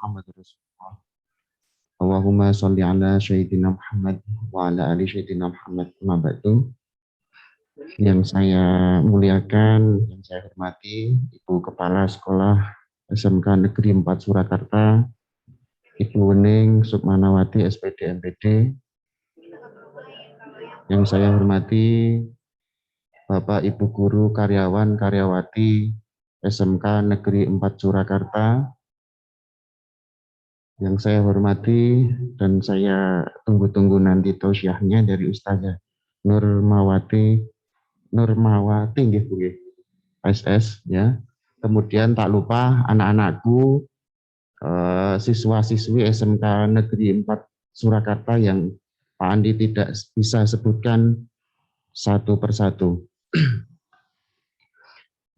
Muhammad Rasulullah. Allahumma sholli ala Sayyidina Muhammad wa ala ali Sayyidina Muhammad. Amma ba'du. Yang saya muliakan, yang saya hormati, Ibu Kepala Sekolah SMK Negeri 4 Surakarta, Ibu Wening Sukmanawati SPD MPD. Yang saya hormati Bapak Ibu Guru Karyawan Karyawati SMK Negeri 4 Surakarta. Yang saya hormati dan saya tunggu-tunggu nanti tausiahnya dari Ustazah Nurmawati nggih Bu nggih, SS ya. Kemudian tak lupa anak-anakku siswa-siswi SMK Negeri 4 Surakarta yang Pak Andi tidak bisa sebutkan satu persatu.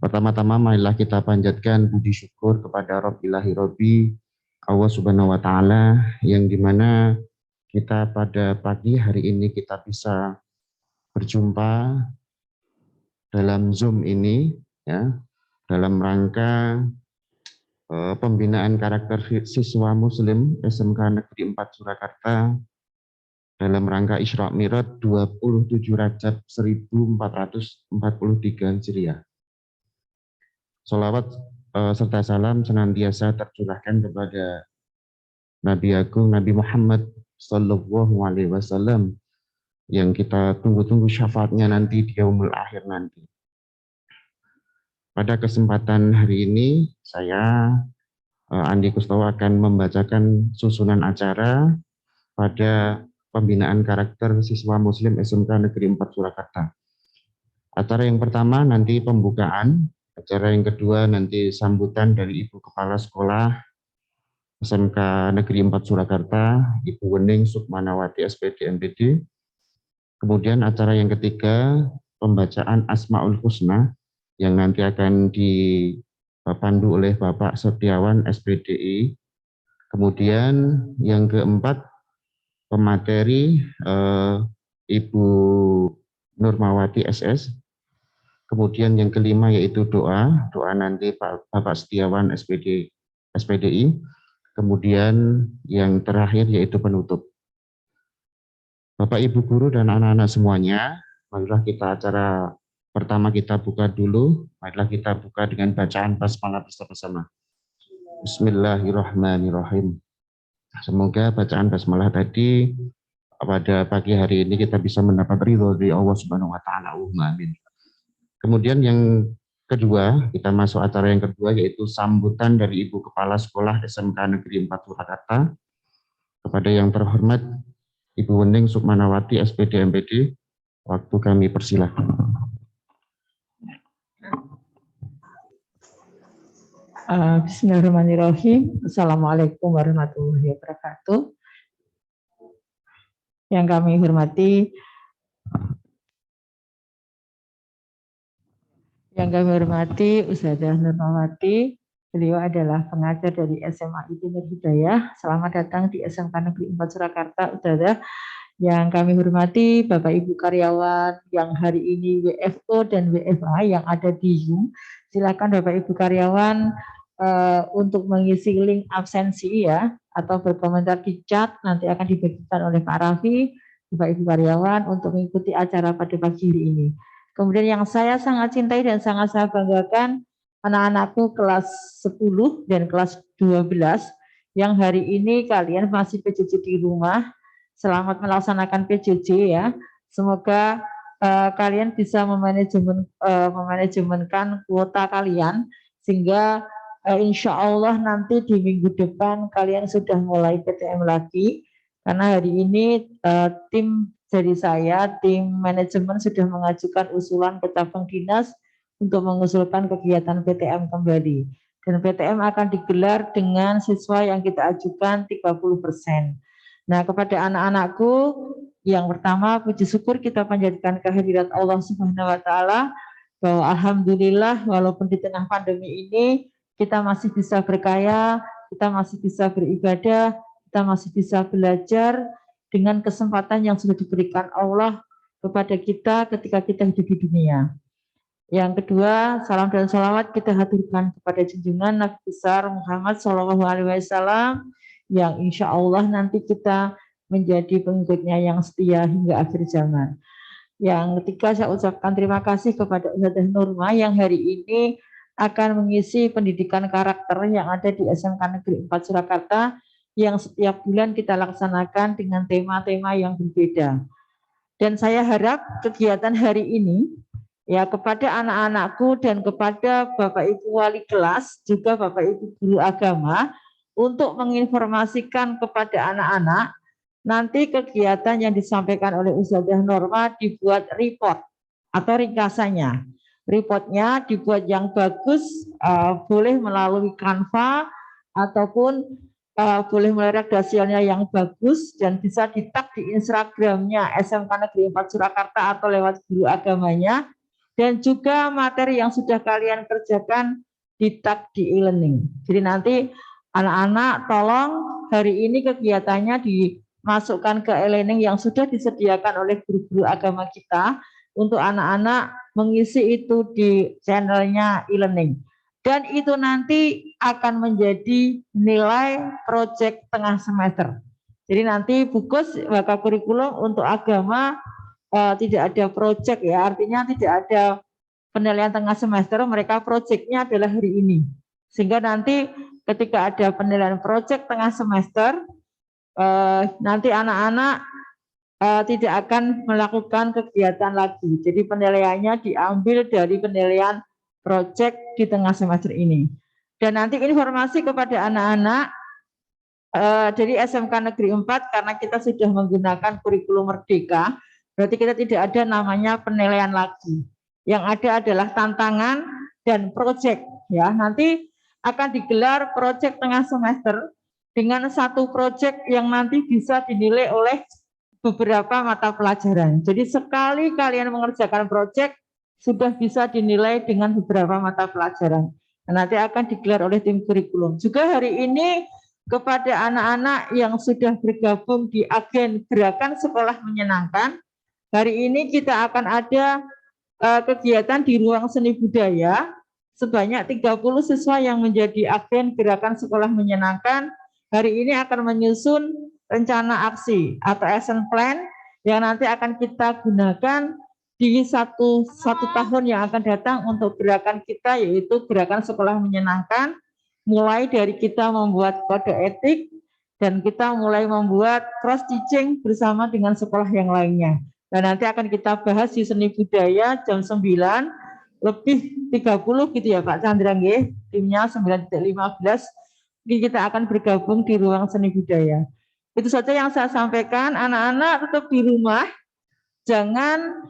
Pertama-tama marilah kita panjatkan puji syukur kepada Rabbilahi Robbi Allah Subhanahu wa Ta'ala, yang dimana kita pada pagi hari ini kita bisa berjumpa dalam Zoom ini ya, dalam rangka pembinaan karakter siswa muslim SMK Negeri 4 Surakarta dalam rangka Isra Mi'raj 27 Rajab 1443 Hijriah. Sholawat serta salam senantiasa tercurahkan kepada Nabi Agung Nabi Muhammad Sallallahu Alaihi Wasallam yang kita tunggu-tunggu syafaatnya nanti di yaumul akhir nanti. Pada kesempatan hari ini saya Andi Kustowo akan membacakan susunan acara pada pembinaan karakter siswa muslim SMK Negeri 4 Surakarta. Acara yang pertama nanti pembukaan. Acara yang kedua nanti sambutan dari Ibu Kepala Sekolah SMK Negeri 4 Surakarta, Ibu Wening Sukmanawati SPD MPD. Kemudian acara yang ketiga pembacaan Asmaul Husna yang nanti akan dipandu oleh Bapak Setiawan SPDI. Kemudian yang keempat pemateri Ibu Nurmawati SS. Kemudian yang kelima yaitu doa nanti Bapak Setiawan SPDI. Kemudian yang terakhir yaitu penutup. Bapak Ibu guru dan anak-anak semuanya, marilah kita acara pertama kita buka dulu. Marilah kita buka dengan bacaan basmalah bersama-sama. Bismillahirrahmanirrahim. Semoga bacaan basmalah tadi pada pagi hari ini kita bisa mendapat ridho dari Allah Subhanahu wa Ta'ala. Amin. Kemudian yang kedua, kita masuk acara yang kedua yaitu sambutan dari Ibu Kepala Sekolah SMK Negeri 4 Surakarta kepada yang terhormat Ibu Wening Sukmanawati SPD MPD. Waktu kami persilahkan. Bismillahirrahmanirrahim. Assalamualaikum warahmatullahi wabarakatuh. Yang kami hormati Ustazah Nurmawati. Beliau adalah pengajar dari SMA Nur Hidayah. Selamat datang di SMK Negeri 4 Surakarta, Ustazah. Yang kami hormati Bapak Ibu karyawan yang hari ini WFO dan WFA yang ada di Zoom. Silakan Bapak Ibu karyawan untuk mengisi link absensi ya, atau berkomentar di chat, nanti akan dibagikan oleh Pak Raffi. Bapak Ibu karyawan untuk mengikuti acara pada pagi hari ini. Kemudian yang saya sangat cintai dan sangat saya banggakan, anak-anakku kelas 10 dan kelas 12 yang hari ini kalian masih PJJ di rumah. Selamat melaksanakan PJJ ya. Semoga kalian bisa memanajemenkan kuota kalian sehingga insya Allah nanti di minggu depan kalian sudah mulai PTM lagi. Karena hari ini tim dari saya, tim manajemen sudah mengajukan usulan ke cabang dinas untuk mengusulkan kegiatan PTM kembali. Dan PTM akan digelar dengan siswa yang kita ajukan 30%. Nah, kepada anak-anakku, yang pertama puji syukur kita panjatkan kehadirat Allah Subhanahu wa Ta'ala bahwa alhamdulillah walaupun di tengah pandemi ini kita masih bisa berkaya, kita masih bisa beribadah, kita masih bisa belajar dengan kesempatan yang sudah diberikan Allah kepada kita ketika kita hidup di dunia. Yang kedua, salam dan salawat kita haturkan kepada junjungan Nabi besar Muhammad SAW yang insya Allah nanti kita menjadi pengikutnya yang setia hingga akhir zaman. Yang ketiga, saya ucapkan terima kasih kepada Ustazah Nurma yang hari ini akan mengisi pendidikan karakter yang ada di SMK Negeri 4 Surakarta yang setiap bulan kita laksanakan dengan tema-tema yang berbeda. Dan saya harap kegiatan hari ini ya kepada anak-anakku dan kepada Bapak Ibu wali kelas, juga Bapak Ibu guru agama untuk menginformasikan kepada anak-anak nanti kegiatan yang disampaikan oleh Ustazah Norma dibuat report atau ringkasannya. Reportnya dibuat yang bagus, boleh melalui Canva ataupun boleh melalui redaksinya yang bagus dan bisa di-tag di Instagramnya SMK Negeri 4 Surakarta atau lewat guru agamanya. Dan juga materi yang sudah kalian kerjakan di-tag di e-learning. Jadi nanti anak-anak tolong hari ini kegiatannya dimasukkan ke e-learning yang sudah disediakan oleh guru-guru agama kita untuk anak-anak mengisi itu di channelnya e-learning. Dan itu nanti akan menjadi nilai proyek tengah semester. Jadi nanti Bukus bakal kurikulum untuk agama tidak ada proyek ya, artinya tidak ada penilaian tengah semester, mereka proyeknya adalah hari ini. Sehingga nanti ketika ada penilaian proyek tengah semester, nanti anak-anak tidak akan melakukan kegiatan lagi. Jadi penilaiannya diambil dari penilaian proyek di tengah semester ini. Dan nanti informasi kepada anak-anak dari SMK Negeri 4 karena kita sudah menggunakan kurikulum merdeka, berarti kita tidak ada namanya penilaian lagi. Yang ada adalah tantangan dan proyek. Ya, nanti akan digelar proyek tengah semester dengan satu proyek yang nanti bisa dinilai oleh beberapa mata pelajaran. Jadi sekali kalian mengerjakan proyek sudah bisa dinilai dengan beberapa mata pelajaran. Nanti akan digelar oleh tim kurikulum. Juga hari ini kepada anak-anak yang sudah bergabung di agen Gerakan Sekolah Menyenangkan, hari ini kita akan ada kegiatan di ruang seni budaya sebanyak 30 siswa yang menjadi agen Gerakan Sekolah Menyenangkan. Hari ini akan menyusun rencana aksi atau action plan yang nanti akan kita gunakan di satu tahun yang akan datang untuk gerakan kita, yaitu Gerakan Sekolah Menyenangkan, mulai dari kita membuat kode etik dan kita mulai membuat cross teaching bersama dengan sekolah yang lainnya. Dan nanti akan kita bahas di seni budaya jam 9 lebih 30 gitu ya Pak Chandra nggih. Timnya 9.15. Kita akan bergabung di ruang seni budaya. Itu saja yang saya sampaikan. Anak-anak tetap di rumah. Jangan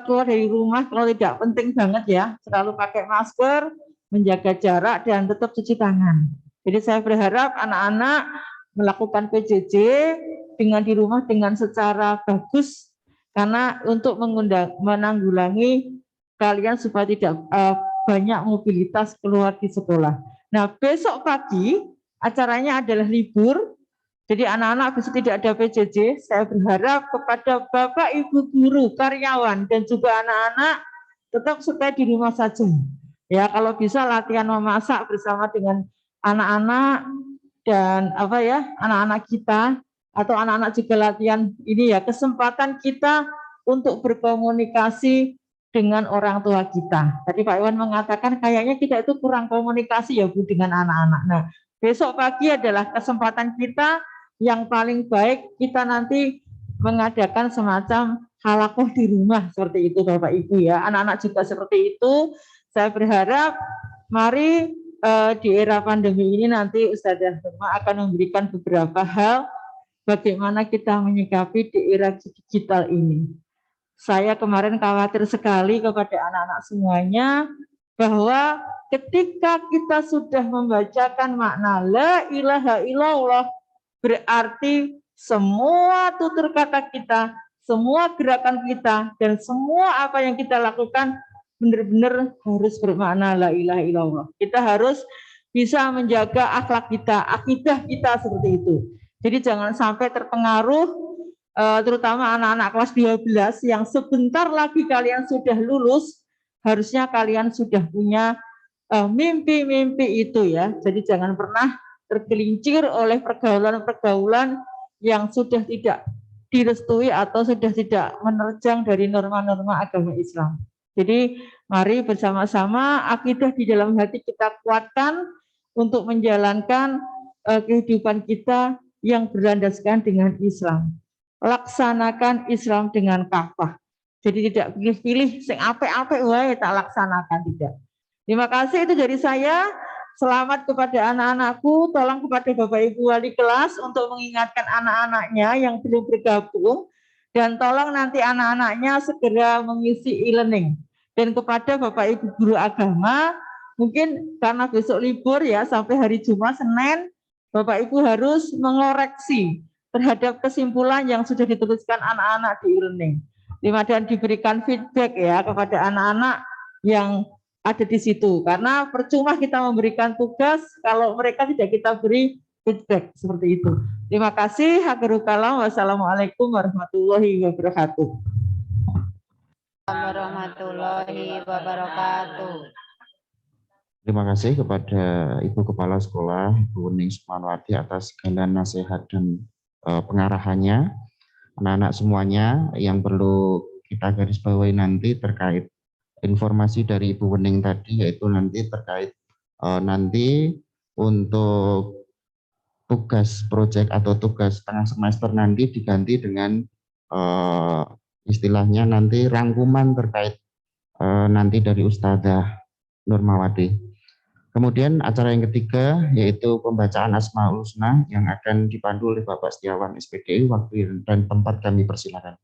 keluar dari rumah kalau tidak penting banget ya. Selalu pakai masker, menjaga jarak dan tetap cuci tangan. Jadi saya berharap anak-anak melakukan PJJ dengan di rumah dengan secara bagus karena untuk menanggulangi kalian supaya tidak banyak mobilitas keluar di sekolah. Nah, besok pagi acaranya adalah libur, jadi anak-anak bisa tidak ada PJJ. Saya berharap kepada Bapak, Ibu guru, karyawan, dan juga anak-anak tetap stay di rumah saja. Ya, kalau bisa latihan memasak bersama dengan anak-anak dan anak-anak kita, atau anak-anak juga latihan ini ya, kesempatan kita untuk berkomunikasi dengan orang tua kita. Tadi Pak Iwan mengatakan kayaknya kita itu kurang komunikasi ya Bu dengan anak-anak. Nah, besok pagi adalah kesempatan kita yang paling baik, kita nanti mengadakan semacam halakoh di rumah seperti itu Bapak Ibu ya. Anak-anak juga seperti itu. Saya berharap mari di era pandemi ini nanti Ustazah Nurma akan memberikan beberapa hal bagaimana kita menyikapi di era digital ini. Saya kemarin khawatir sekali kepada anak-anak semuanya bahwa ketika kita sudah membacakan makna la ilaha illallah, berarti semua tutur kata kita, semua gerakan kita, dan semua apa yang kita lakukan benar-benar harus bermakna la ilaha illallah. Kita harus bisa menjaga akhlak kita, akidah kita seperti itu. Jadi jangan sampai terpengaruh terutama anak-anak kelas 12 yang sebentar lagi kalian sudah lulus, harusnya kalian sudah punya mimpi-mimpi itu ya. Jadi jangan pernah tergelincir oleh pergaulan-pergaulan yang sudah tidak direstui atau sudah tidak menerjang dari norma-norma agama Islam. Jadi mari bersama-sama akidah di dalam hati kita kuatkan untuk menjalankan kehidupan kita yang berlandaskan dengan Islam. Laksanakan Islam dengan kafah. Jadi tidak pilih-pilih sing apik-apik wae tak laksanakan, tidak. Terima kasih, itu dari saya. Selamat kepada anak-anakku, tolong kepada Bapak Ibu wali kelas untuk mengingatkan anak-anaknya yang belum bergabung, dan tolong nanti anak-anaknya segera mengisi e-learning. Dan kepada Bapak Ibu guru agama, mungkin karena besok libur ya, sampai hari Jumat, Senin, Bapak Ibu harus mengoreksi terhadap kesimpulan yang sudah dituliskan anak-anak di e-learning. Dan diberikan feedback ya kepada anak-anak yang ada di situ, karena percuma kita memberikan tugas kalau mereka tidak kita beri feedback seperti itu. Terima kasih. Hakirul kalam. Wassalamualaikum warahmatullahi wabarakatuh. Warahmatullahi wabarakatuh. Terima kasih kepada Ibu Kepala Sekolah, Ibu Wening Sukmanwati atas segala nasihat dan pengarahannya. Anak-anak semuanya yang perlu kita garis bawahi nanti terkait informasi dari Ibu Wening tadi, yaitu nanti terkait nanti untuk tugas proyek atau tugas tengah semester nanti diganti dengan istilahnya nanti rangkuman terkait nanti dari Ustadzah Nurmawati. Kemudian acara yang ketiga yaitu pembacaan Asmaul Husna yang akan dipandu oleh Bapak Setiawan SPD. Waktu dan tempat kami persilakan.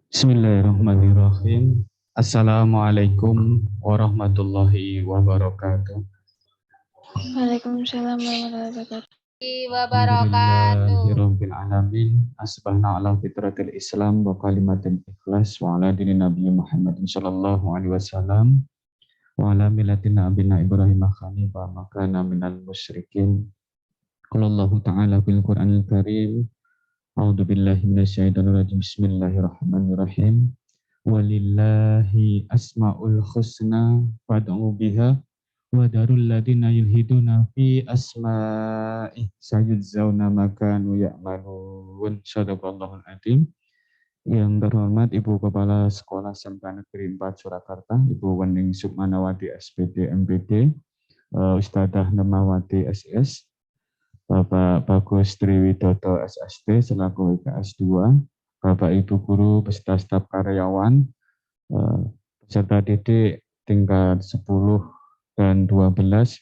Bismillahirrahmanirrahim. Assalamualaikum warahmatullahi wabarakatuh. Waalaikumsalam warahmatullahi wabarakatuh. Alhamdulillahirabbil alamin. Asbahna ala fitratil Islam wa kalimatil ikhlas wa ala dini Nabi Muhammad sallallahu alaihi wasallam wa ala millatin nabiyina Ibrahim hanifan wa kana minal musyrikin. Qala Allah ta'ala fil Qur'anil Karim. A'udzu billahi minasyaitonir rajim. Bismillahirrahmanirrahim. Walillahi asmaul husna fad'u biha wa darul ladina yulhiduna fi asma'i sayudzawna ma kanu ya'malun. Shadaqallahul adzim. Yang terhormat Ibu Kepala Sekolah SMK Negeri 4 Surakarta, Ibu Wening Sukmanawati SPD MPD, Ustadzah Nurmawati SS, Bapak Bagus Triwidodo SST selaku WKS 2, Bapak Ibu Guru beserta staf karyawan, peserta didik tingkat 10 dan 12.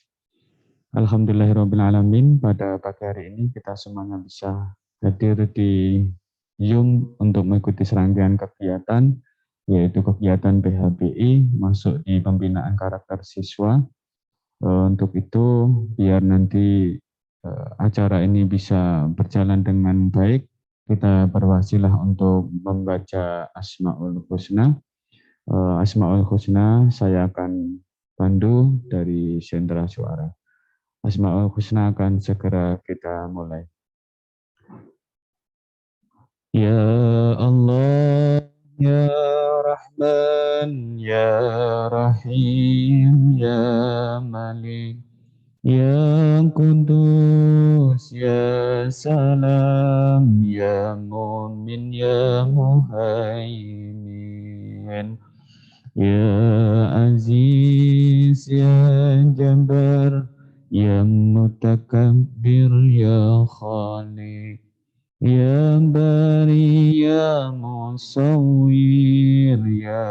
Alhamdulillahirabbil alamin, pada pagi hari ini kita semuanya bisa hadir di Zoom untuk mengikuti serangkaian kegiatan, yaitu kegiatan PHBI masuk di pembinaan karakter siswa. Untuk itu biar nanti acara ini bisa berjalan dengan baik, kita berwasilah untuk membaca Asmaul Husna. Asmaul Husna saya akan pandu dari sentra suara. Asmaul Husna akan segera kita mulai. Ya Allah, Ya Rahman, Ya Rahim, Ya Malik, Ya Kudus, Ya Salam, Ya Mu'min, Ya Muhaimin, Ya Aziz, Ya Jabbar, Ya Mutakabbir, Ya Khaliq, Ya Bari, Ya Musawwir, Ya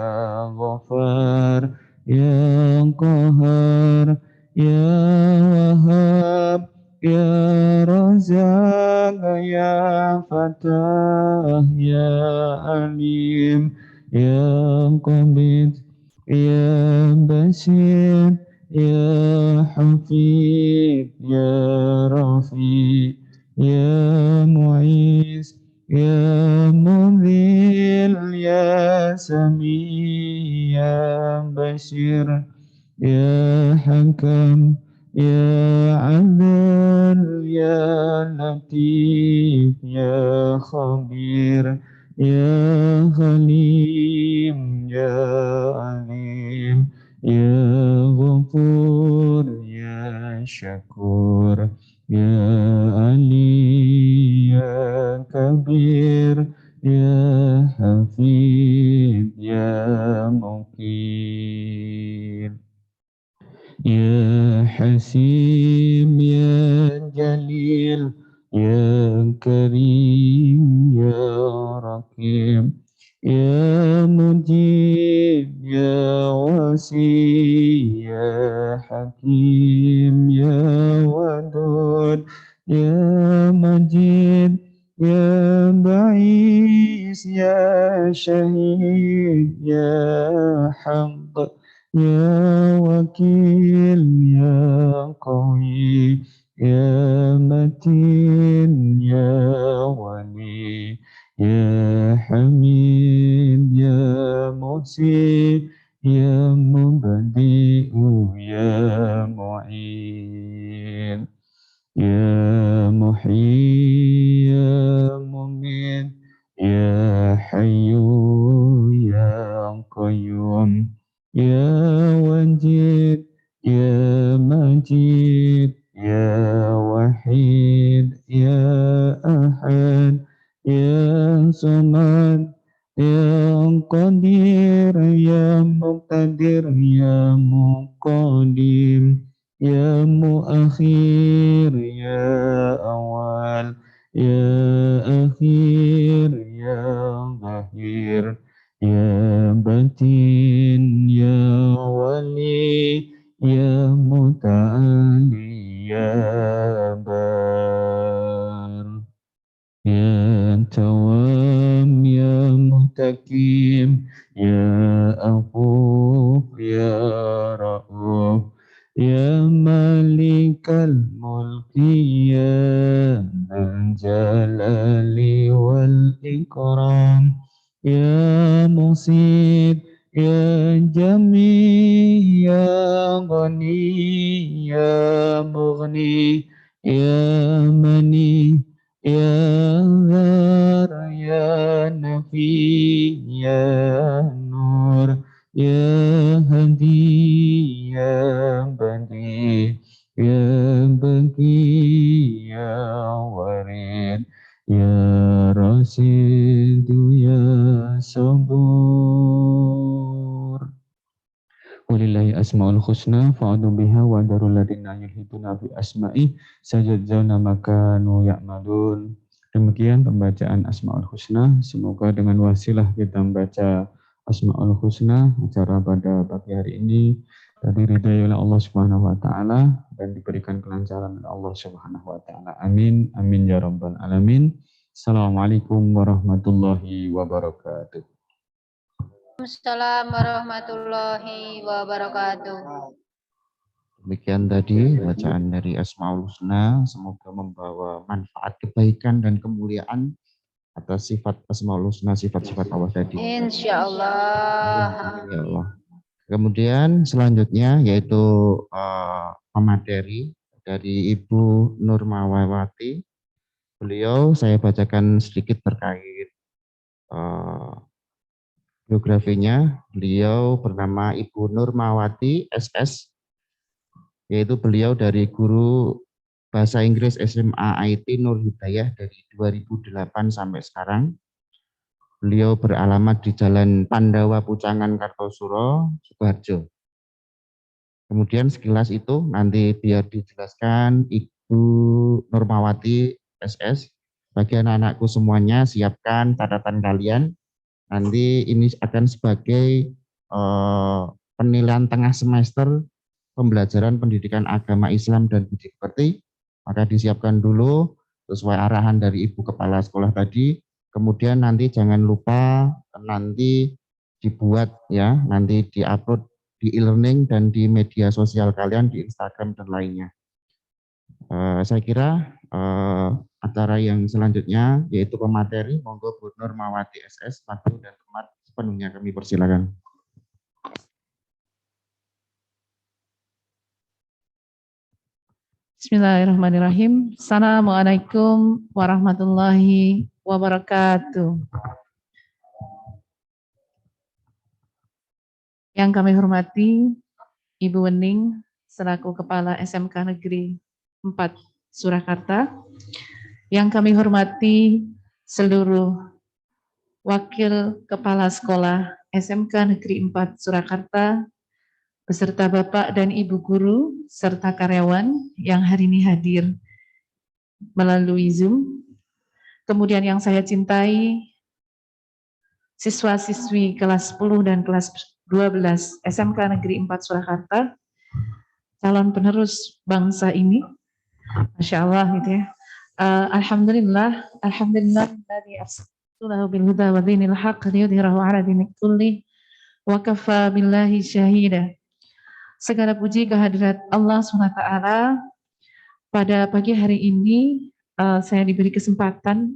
Ghafar, Ya Qahar, Ya Wahhab, Ya Razak, Ya Fatah, Ya Alim, Ya Qabid, Ya Basir, Ya Hafid, Ya Rafi, Ya Mu'iz, Ya Mudhil, Ya Sami, Ya Bashir, Ya Hakam, Ya Adil, Ya Latif, Ya Khabir, Ya Halim, Ya Alim, Ya Ghafur, Ya Syakur, Ya Ali, Ya Kabir, Ya Hafid, Ya Muqim. Ya Hasim, Ya Jalil, Ya Karim, Ya Rakim, Ya Mujib, Ya Wasi, Ya Hakim, Ya Wadud, Ya Majid, Ya Ba'is, Ya Syahid, Ya Haq, Ya Wakil, Ya Qawi, Ya Matin, Ya Wali, Ya Hamid, Ya Muhsin, Ya Mubadi'u, Ya Mu'in, Ya Muhyi, Ya Mumit, Ya Hayyu, Ya Qayyum, Ya Wajid, Ya Majid, Ya Wahid, Ya Ahad, Ya Samad, Ya Qadir, Ya Muqtadir, Ya Muqadim, Ya Muakhir, Ya Awal, Ya Akhir, Ya Zahir, Ya Batin, Ya Wali, Ya Muta'ali, Ya Bar, Ya Tawam, Ya Mutakim, Ya Afuq, Ya Ra'uf, Ya Malikal Mulki, Ya Dzal Jalali wal Ikram, Ya Musid, Ya Jami, Ya Ghani, Ya Mughni, Ya Mani, Ya Dhar, Ya Nafi, Ya Nur, Ya Hadi, Ya Badi, Ya Bagi, Ya Warid, Ya Rasidu, Ya Sabur. Walillahi asma'ul husna fa'adu biha wa darul ladina yulhiduna fi asma'i sajadzawna makanu ya'malun. Demikian pembacaan Asma'ul Husna. Semoga dengan wasilah kita membaca Asma'ul Husna acara pada pagi hari ini diridhai oleh Allah Subhanahu wa taala dan diberikan kelancaran oleh Allah Subhanahu wa taala. Amin amin ya rabbal alamin. Assalamualaikum warahmatullahi wabarakatuh. Assalamualaikum warahmatullahi wabarakatuh. Demikian tadi bacaan dari Asmaul Husna, semoga membawa manfaat kebaikan dan kemuliaan atas sifat Asmaul Husna, sifat-sifat Allah tadi. Insya Allah. Amin ya Allah. Kemudian selanjutnya yaitu pemateri dari Ibu Nurmawati. Beliau saya bacakan sedikit terkait biografinya. Beliau bernama Ibu Nurmawati SS, yaitu beliau dari guru Bahasa Inggris SMA IT Nur Hidayah dari 2008 sampai sekarang. Beliau beralamat di Jalan Pandawa Pucangan Kartosuro, Sukoharjo. Kemudian sekilas itu nanti biar dijelaskan Ibu Nurmawati SS. Bagi anak-anakku semuanya, siapkan catatan kalian. Nanti ini akan sebagai penilaian tengah semester pembelajaran pendidikan agama Islam dan budi pekerti, maka disiapkan dulu sesuai arahan dari Ibu Kepala Sekolah tadi. Kemudian nanti jangan lupa nanti dibuat ya, nanti diupload di e-learning dan di media sosial kalian di Instagram dan lainnya. Saya kira acara yang selanjutnya yaitu pemateri, monggo Bu Nurmawati SS, waktu dan tempat sepenuhnya kami persilakan. Bismillahirrahmanirrahim. Assalamualaikum warahmatullahi wabarakatuh. Yang kami hormati Ibu Wening selaku Kepala SMK Negeri 4 Surakarta. Yang kami hormati seluruh Wakil Kepala Sekolah SMK Negeri 4 Surakarta, beserta Bapak dan Ibu Guru, serta karyawan yang hari ini hadir melalui Zoom. Kemudian yang saya cintai, siswa-siswi kelas 10 dan kelas 12 SMK Negeri 4 Surakarta, calon penerus bangsa ini, Masya Allah gitu ya. Alhamdulillah dari arsalahu bil huda wa dinil haq liyudhhirahu ala dini kulli wa kafa billahi syahida. Segala puji kehadirat Allah SWT. Pada pagi hari ini saya diberi kesempatan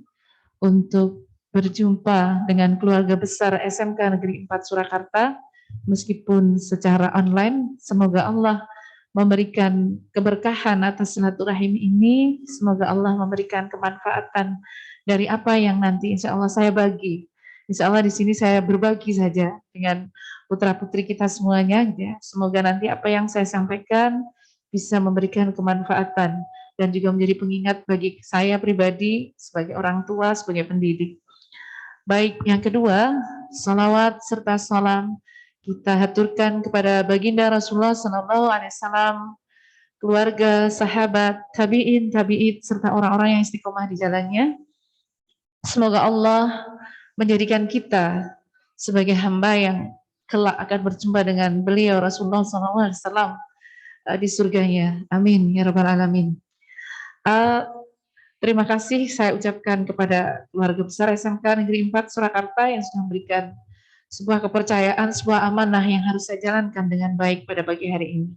untuk berjumpa dengan keluarga besar SMK Negeri 4 Surakarta meskipun secara online. Semoga Allah memberikan keberkahan atas silaturahim ini. Semoga Allah memberikan kemanfaatan dari apa yang nanti insya Allah saya bagi. Insya Allah di sini saya berbagi saja dengan putra-putri kita semuanya. Ya. Semoga nanti apa yang saya sampaikan bisa memberikan kemanfaatan dan juga menjadi pengingat bagi saya pribadi sebagai orang tua, sebagai pendidik. Baik, yang kedua, salawat serta salam kita haturkan kepada baginda Rasulullah SAW, keluarga, sahabat, tabi'in, serta orang-orang yang istiqomah di jalannya. Semoga Allah menjadikan kita sebagai hamba yang kelak akan berjumpa dengan beliau Rasulullah SAW di surganya. Amin ya rabbal alamin. Terima kasih saya ucapkan kepada keluarga besar SMK Negeri 4 Surakarta yang sudah memberikan sebuah kepercayaan, sebuah amanah yang harus saya jalankan dengan baik pada pagi hari ini.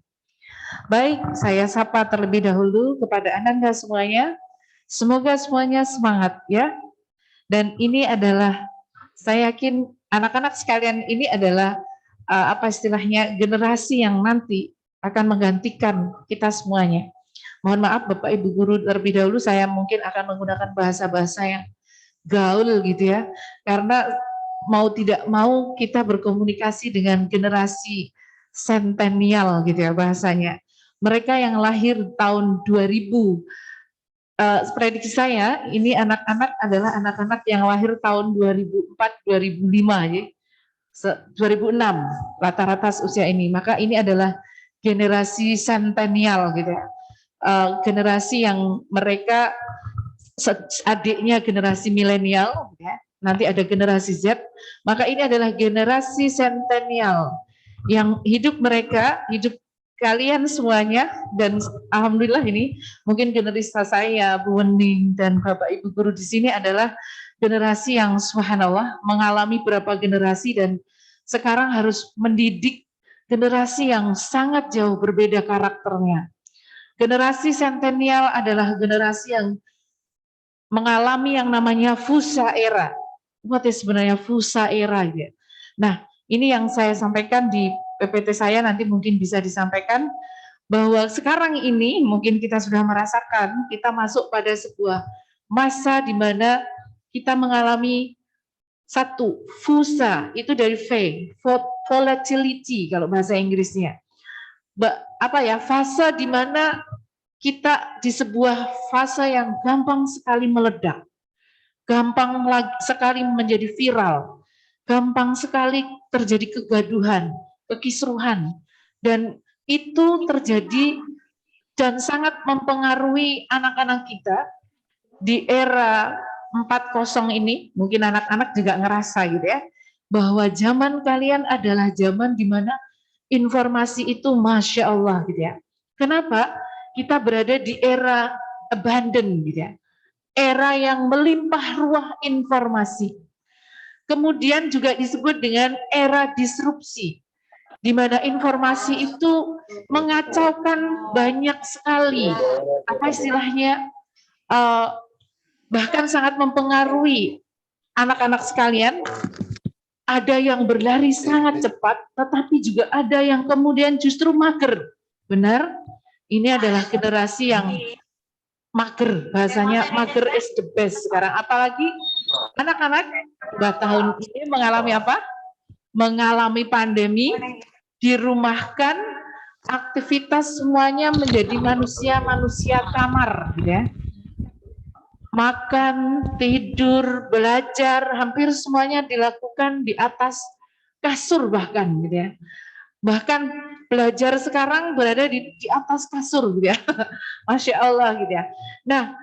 Baik, saya sapa terlebih dahulu kepada Anda semuanya. Semoga semuanya semangat ya. Dan ini adalah, saya yakin anak-anak sekalian ini adalah apa istilahnya, generasi yang nanti akan menggantikan kita semuanya. Mohon maaf Bapak Ibu Guru, terlebih dahulu saya mungkin akan menggunakan bahasa-bahasa yang gaul gitu ya. Karena mau tidak mau kita berkomunikasi dengan generasi sentenial gitu ya bahasanya. Mereka yang lahir tahun 2000, prediksi saya ini anak-anak adalah anak-anak yang lahir tahun 2004-2005 ya. 2006 rata-rata usia ini. Maka ini adalah generasi sentenial gitu ya. Generasi yang mereka adiknya generasi milenial ya. Nanti ada generasi Z, maka ini adalah generasi sentenial yang hidup mereka, hidup kalian semuanya, dan alhamdulillah ini mungkin generasi saya, Bu Wening dan Bapak Ibu Guru di sini adalah generasi yang subhanallah mengalami berapa generasi dan sekarang harus mendidik generasi yang sangat jauh berbeda karakternya. Generasi sentenial adalah generasi yang mengalami yang namanya fusa era. What is sebenarnya fusa era ya. Nah, ini yang saya sampaikan di PPT saya, nanti mungkin bisa disampaikan bahwa sekarang ini mungkin kita sudah merasakan kita masuk pada sebuah masa di mana kita mengalami satu fusa, itu dari V, volatility kalau bahasa Inggrisnya. Fase di mana kita di sebuah fase yang gampang sekali meledak, gampang sekali menjadi viral, gampang sekali terjadi kegaduhan, kekisruhan, dan itu terjadi dan sangat mempengaruhi anak-anak kita di era 4.0 ini. Mungkin anak-anak juga ngerasa gitu ya, bahwa zaman kalian adalah zaman di mana informasi itu Masya Allah gitu ya. Kenapa? Kita berada di era abundant gitu ya. Era yang melimpah ruah informasi. Kemudian juga disebut dengan era disrupsi, di mana informasi itu mengacaukan banyak sekali, apa istilahnya, bahkan sangat mempengaruhi anak-anak sekalian. Ada yang berlari sangat cepat, tetapi juga ada yang kemudian justru mager. Benar? Ini adalah generasi yang mager, bahasanya mager is the best sekarang. Apalagi anak-anak 2 tahun ini mengalami apa? Mengalami pandemi, dirumahkan, aktivitas semuanya menjadi manusia kamar, gitu ya. Makan, tidur, belajar, hampir semuanya dilakukan di atas kasur bahkan, gitu ya. Bahkan belajar sekarang berada di atas kasur, gitu ya. Masya Allah, gitu ya. Nah,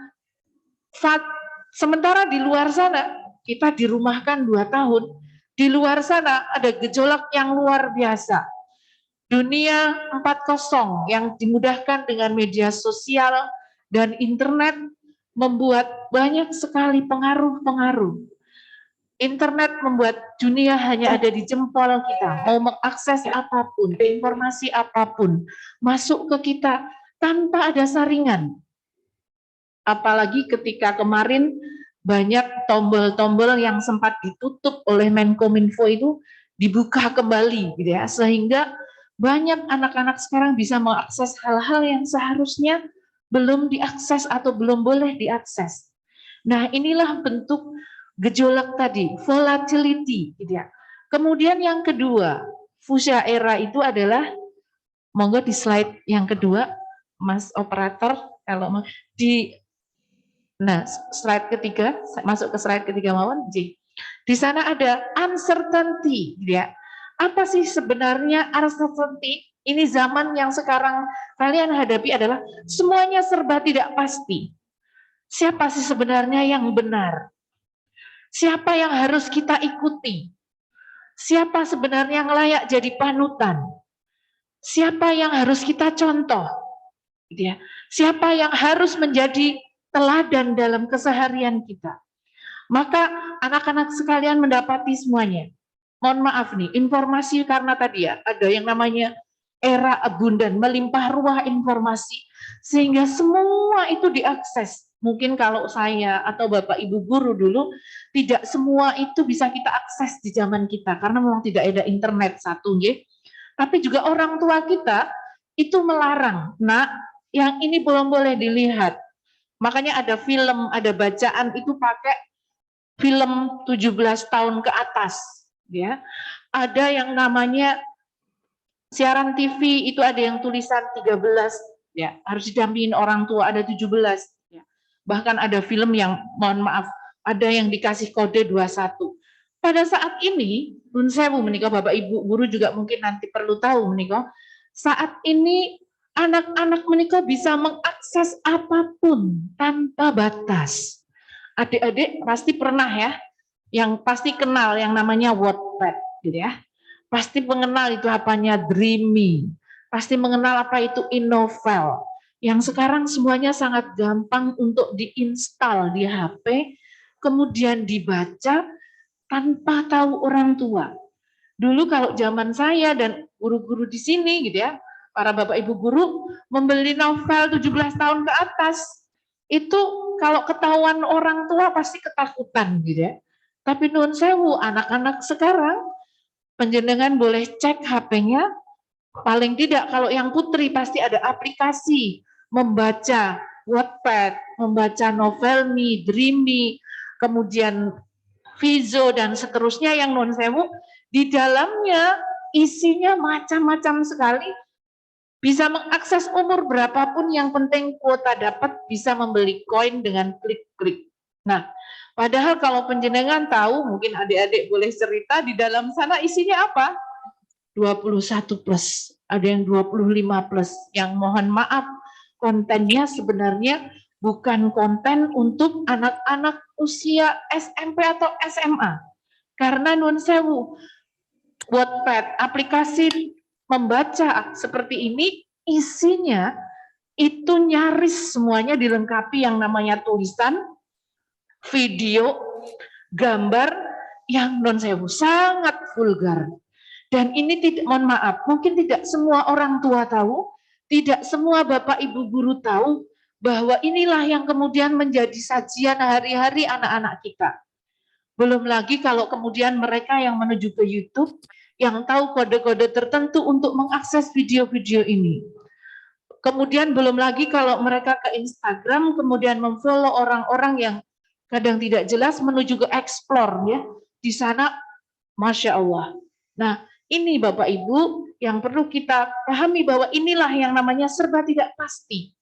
sementara di luar sana kita dirumahkan 2 tahun, di luar sana ada gejolak yang luar biasa. Dunia 4.0 yang dimudahkan dengan media sosial dan internet membuat banyak sekali pengaruh-pengaruh. Internet membuat dunia hanya ada di jempol kita. Mau mengakses apapun, informasi apapun, masuk ke kita tanpa ada saringan. Apalagi ketika kemarin banyak tombol-tombol yang sempat ditutup oleh Menkominfo itu dibuka kembali, gitu ya, sehingga banyak anak-anak sekarang bisa mengakses hal-hal yang seharusnya belum diakses atau belum boleh diakses. Nah, inilah bentuk gejolak tadi, volatility, gitu ya. Kemudian yang kedua, fuchsia era itu adalah, monggo di slide yang kedua, Mas Operator, kalau mau di, nah slide ketiga, masuk ke slide ketiga mawon, J. Di sana ada uncertainty, gitu ya. Apa sih sebenarnya uncertainty? Ini zaman yang sekarang kalian hadapi adalah semuanya serba tidak pasti. Siapa sih sebenarnya yang benar? Siapa yang harus kita ikuti? Siapa sebenarnya yang layak jadi panutan? Siapa yang harus kita contoh? Gitu ya. Siapa yang harus menjadi teladan dalam keseharian kita? Maka anak-anak sekalian mendapati semuanya. Mohon maaf nih, informasi karena tadi ya, ada yang namanya era abundan, melimpah ruah informasi, sehingga semua itu diakses. Mungkin kalau saya atau Bapak Ibu guru dulu, tidak semua itu bisa kita akses di zaman kita, karena memang tidak ada internet satu, ya. Tapi juga orang tua kita itu melarang, nah yang ini belum boleh dilihat. Makanya ada film, ada bacaan itu pakai film 17 tahun ke atas, ya. Ada yang namanya siaran TV itu ada yang tulisan 13, ya, harus didampingin orang tua, ada 17, ya. Bahkan ada film yang, mohon maaf, ada yang dikasih kode 21. Pada saat ini, nun sewu menikah, Bapak Ibu guru juga mungkin nanti perlu tahu menikah, saat ini anak-anak menikah bisa mengakses apapun tanpa batas. Adik-adik pasti pernah ya, yang pasti kenal yang namanya Wattpad, gitu ya. Pasti mengenal itu apanya Dreamy, pasti mengenal apa itu Innovel. Yang sekarang semuanya sangat gampang untuk diinstal di HP, kemudian dibaca tanpa tahu orang tua. Dulu kalau zaman saya dan guru-guru di sini, gitu ya, para Bapak Ibu guru membeli novel 17 tahun ke atas, itu kalau ketahuan orang tua pasti ketakutan, gitu ya. Tapi nuwun sewu, anak-anak sekarang penjenengan boleh cek HP-nya, paling tidak kalau yang putri pasti ada aplikasi membaca Wattpad, membaca Novelme, Dreamy, kemudian Vizo dan seterusnya yang nuwun sewu, di dalamnya isinya macam-macam sekali, bisa mengakses umur berapapun, yang penting kuota dapat, bisa membeli koin dengan klik-klik. Nah, padahal kalau penjenengan tahu, mungkin adik-adik boleh cerita, di dalam sana isinya apa? 21 plus, ada yang 25 plus, yang mohon maaf, kontennya sebenarnya bukan konten untuk anak-anak usia SMP atau SMA. Karena nun sewu, Wattpad, aplikasi membaca seperti ini, isinya itu nyaris semuanya dilengkapi yang namanya tulisan, video, gambar yang non sewu sangat vulgar. Dan ini tidak, mohon maaf, mungkin tidak semua orang tua tahu, tidak semua Bapak Ibu guru tahu bahwa inilah yang kemudian menjadi sajian hari-hari anak-anak kita. Belum lagi kalau kemudian mereka yang menuju ke YouTube, yang tahu kode-kode tertentu untuk mengakses video-video ini. Kemudian belum lagi kalau mereka ke Instagram, kemudian memfollow orang-orang yang kadang tidak jelas menuju ke explore, ya. Di sana, Masya Allah. Nah, ini Bapak Ibu, yang perlu kita pahami bahwa inilah yang namanya serba tidak pasti.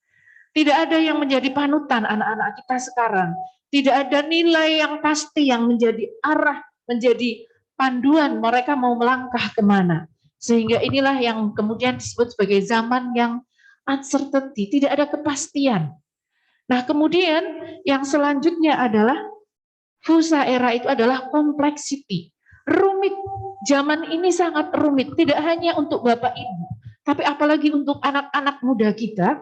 Tidak ada yang menjadi panutan anak-anak kita sekarang. Tidak ada nilai yang pasti yang menjadi arah, menjadi panduan mereka mau melangkah kemana. Sehingga inilah yang kemudian disebut sebagai zaman yang uncertainty, tidak ada kepastian. Nah kemudian yang selanjutnya adalah fusa era itu adalah complexity, rumit. Zaman ini sangat rumit, tidak hanya untuk Bapak Ibu, tapi apalagi untuk anak-anak muda kita.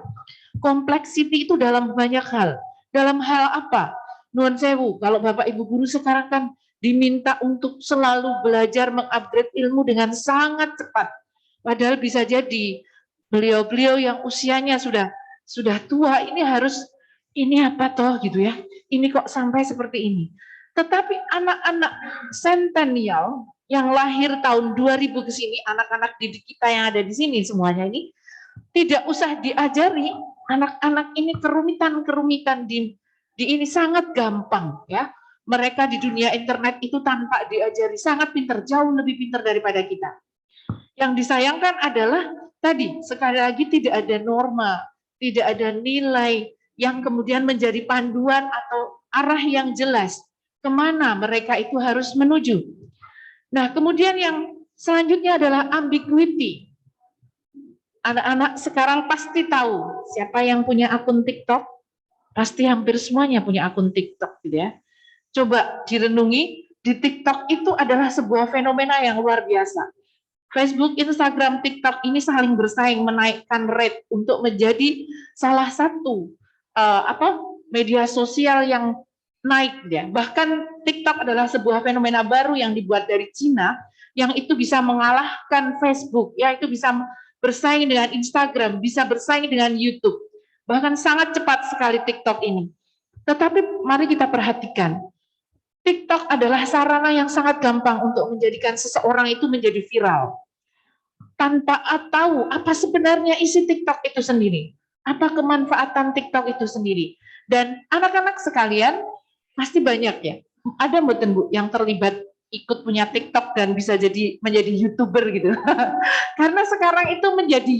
Complexity itu dalam banyak hal. Dalam hal apa? Nuwun sewu, kalau Bapak Ibu guru sekarang kan diminta untuk selalu belajar mengupgrade ilmu dengan sangat cepat. Padahal bisa jadi beliau-beliau yang usianya sudah tua ini harus ini apa toh gitu ya. Ini kok sampai seperti ini. Tetapi anak-anak sentenial yang lahir tahun 2000 ke sini, anak-anak didik kita yang ada di sini semuanya ini tidak usah diajari. Anak-anak ini kerumitan di ini sangat gampang ya. Mereka di dunia internet itu tanpa diajari sangat pintar, jauh lebih pintar daripada kita. Yang disayangkan adalah tadi sekali lagi tidak ada norma, tidak ada nilai yang kemudian menjadi panduan atau arah yang jelas kemana mereka itu harus menuju. Nah kemudian yang selanjutnya adalah ambiguity. Anak-anak sekarang pasti tahu siapa yang punya akun TikTok, pasti hampir semuanya punya akun TikTok gitu ya. Coba direnungi, di TikTok itu adalah sebuah fenomena yang luar biasa. Facebook, Instagram, TikTok ini saling bersaing menaikkan rate untuk menjadi salah satu media sosial yang naik ya. Bahkan TikTok adalah sebuah fenomena baru yang dibuat dari Cina yang itu bisa mengalahkan Facebook ya, itu bisa bersaing dengan Instagram, bisa bersaing dengan YouTube. Bahkan sangat cepat sekali TikTok ini. Tetapi mari kita perhatikan, TikTok adalah sarana yang sangat gampang untuk menjadikan seseorang itu menjadi viral. Tanpa tahu apa sebenarnya isi TikTok itu sendiri. Apa kemanfaatan TikTok itu sendiri. Dan anak-anak sekalian, pasti banyak ya. Ada mboten Bu yang terlibat ikut punya TikTok dan bisa menjadi YouTuber gitu. Karena sekarang itu menjadi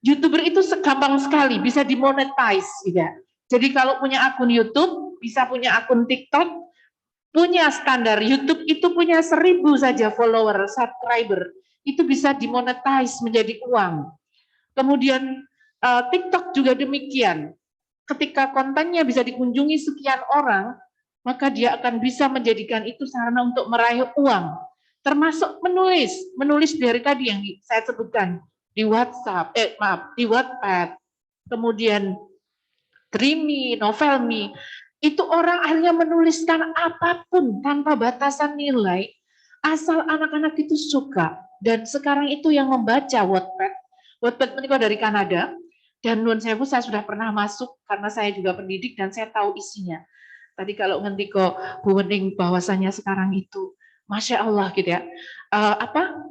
YouTuber itu gampang sekali, bisa dimonetize gitu ya. Jadi kalau punya akun YouTube, bisa punya akun TikTok, punya standar YouTube itu punya 1000 saja follower, subscriber, itu bisa dimonetize menjadi uang. Kemudian TikTok juga demikian. Ketika kontennya bisa dikunjungi sekian orang, maka dia akan bisa menjadikan itu sarana untuk meraih uang. Termasuk menulis dari tadi yang saya sebutkan di WhatsApp, di Wattpad, kemudian Dreamy, Novelmy, itu orang akhirnya menuliskan apapun tanpa batasan nilai, asal anak-anak itu suka. Dan sekarang itu yang membaca Wattpad. Wattpad menikah dari Kanada, dan nuwun sewu saya sudah pernah masuk karena saya juga pendidik dan saya tahu isinya. Tadi kalau ngendiko Bu Wening bahwasanya sekarang itu, Masya Allah gitu ya,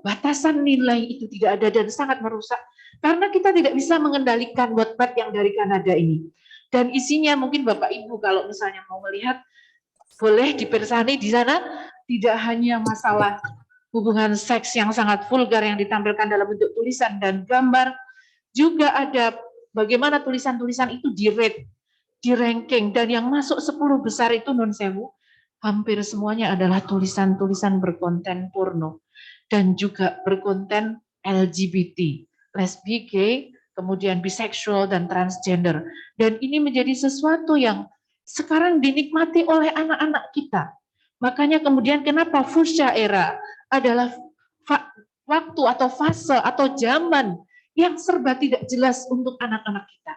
batasan nilai itu tidak ada dan sangat merusak. Karena kita tidak bisa mengendalikan Wattpad yang dari Kanada ini. Dan isinya mungkin Bapak Ibu kalau misalnya mau melihat, boleh dipersani di sana, tidak hanya masalah hubungan seks yang sangat vulgar yang ditampilkan dalam bentuk tulisan dan gambar, juga ada bagaimana tulisan-tulisan itu di-rate, di ranking, dan yang masuk 10 besar itu non sewu, hampir semuanya adalah tulisan-tulisan berkonten porno dan juga berkonten LGBT, lesbi, gay, kemudian biseksual dan transgender. Dan ini menjadi sesuatu yang sekarang dinikmati oleh anak-anak kita. Makanya kemudian kenapa fusha era adalah waktu atau fase atau zaman yang serba tidak jelas untuk anak-anak kita.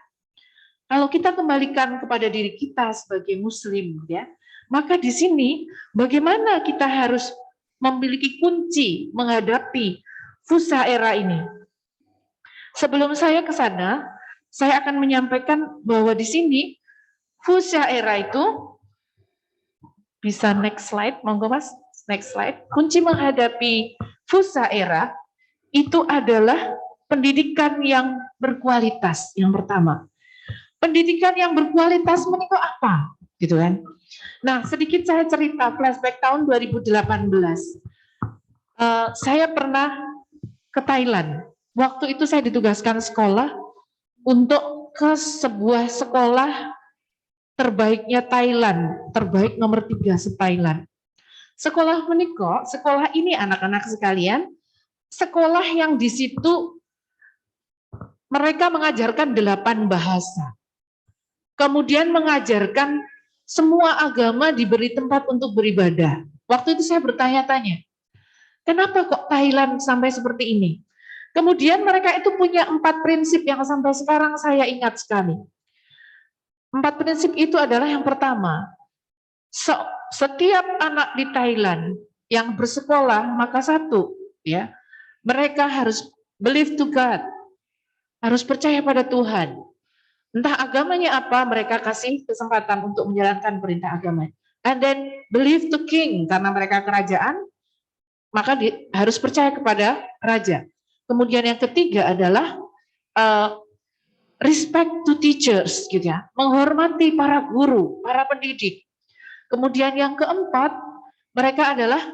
Kalau kita kembalikan kepada diri kita sebagai muslim ya, maka di sini bagaimana kita harus memiliki kunci menghadapi fusha era ini. Sebelum saya ke sana, saya akan menyampaikan bahwa di sini fusha era itu, bisa next slide, monggo Mas, next slide. Kunci menghadapi fusha era itu adalah pendidikan yang berkualitas yang pertama. Pendidikan yang berkualitas menikah apa? Gitu kan. Nah, sedikit saya cerita flashback tahun 2018. Saya pernah ke ke Thailand. Waktu itu saya ditugaskan sekolah untuk ke sebuah sekolah terbaiknya Thailand, terbaik nomor 3 se-Thailand. Sekolah menikah, sekolah ini anak-anak sekalian, sekolah yang di situ mereka mengajarkan 8 bahasa. Kemudian mengajarkan semua agama diberi tempat untuk beribadah. Waktu itu saya bertanya-tanya, kenapa kok Thailand sampai seperti ini? Kemudian mereka itu punya 4 prinsip yang sampai sekarang saya ingat sekali. 4 prinsip itu adalah yang pertama, setiap anak di Thailand yang bersekolah maka satu, ya, mereka harus believe to God, harus percaya pada Tuhan. Entah agamanya apa, mereka kasih kesempatan untuk menjalankan perintah agama. And then believe to King, karena mereka kerajaan, maka harus percaya kepada raja. Kemudian yang ketiga adalah respect to teachers, gitu ya, menghormati para guru, para pendidik. Kemudian yang keempat, mereka adalah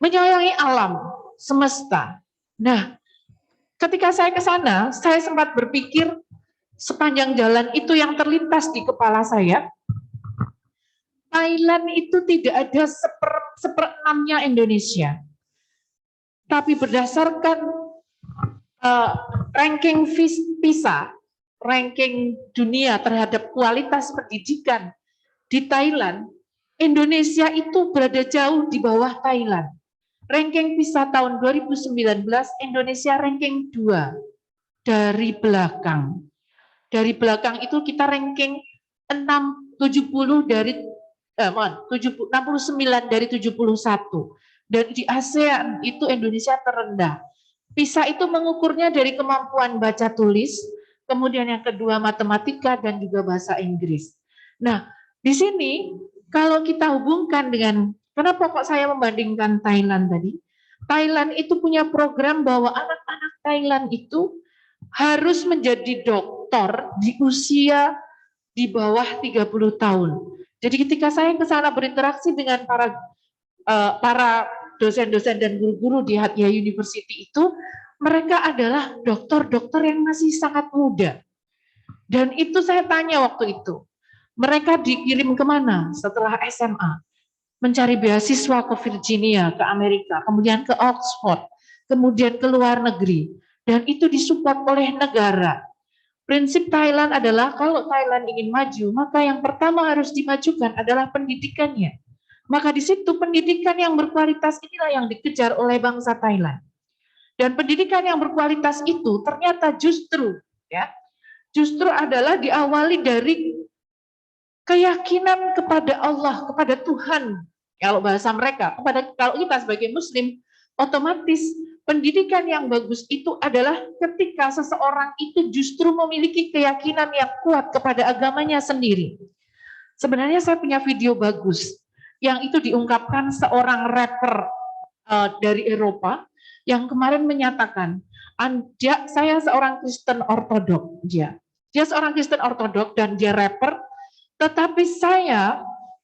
menyayangi alam semesta. Nah, ketika saya ke sana, saya sempat berpikir sepanjang jalan itu yang terlintas di kepala saya, Thailand itu tidak ada seperenamnya Indonesia. Tapi berdasarkan ranking PISA, ranking dunia terhadap kualitas pendidikan di Thailand, Indonesia itu berada jauh di bawah Thailand. Ranking PISA tahun 2019, Indonesia ranking 2 dari belakang. Dari belakang itu kita ranking 69 dari 71. Dan di ASEAN itu Indonesia terendah. PISA itu mengukurnya dari kemampuan baca tulis, kemudian yang kedua matematika dan juga bahasa Inggris. Nah, di sini kalau kita hubungkan dengan, kenapa kok saya membandingkan Thailand tadi? Thailand itu punya program bahwa anak-anak Thailand itu harus menjadi dokter di usia di bawah 30 tahun. Jadi ketika saya ke sana berinteraksi dengan para dosen-dosen dan guru-guru di Hatia University itu, mereka adalah dokter-dokter yang masih sangat muda. Dan itu saya tanya waktu itu, mereka dikirim kemana setelah SMA? Mencari beasiswa ke Virginia, ke Amerika, kemudian ke Oxford, kemudian ke luar negeri. Dan itu disupport oleh negara. Prinsip Thailand adalah kalau Thailand ingin maju, maka yang pertama harus dimajukan adalah pendidikannya. Maka di situ pendidikan yang berkualitas inilah yang dikejar oleh bangsa Thailand. Dan pendidikan yang berkualitas itu ternyata justru adalah diawali dari keyakinan kepada Allah, kepada Tuhan. Kalau bahasa mereka, kalau kita sebagai Muslim, otomatis pendidikan yang bagus itu adalah ketika seseorang itu justru memiliki keyakinan yang kuat kepada agamanya sendiri. Sebenarnya saya punya video bagus yang itu diungkapkan seorang rapper dari Eropa yang kemarin menyatakan, saya seorang Kristen Ortodok, dia seorang Kristen Ortodok dan dia rapper, tetapi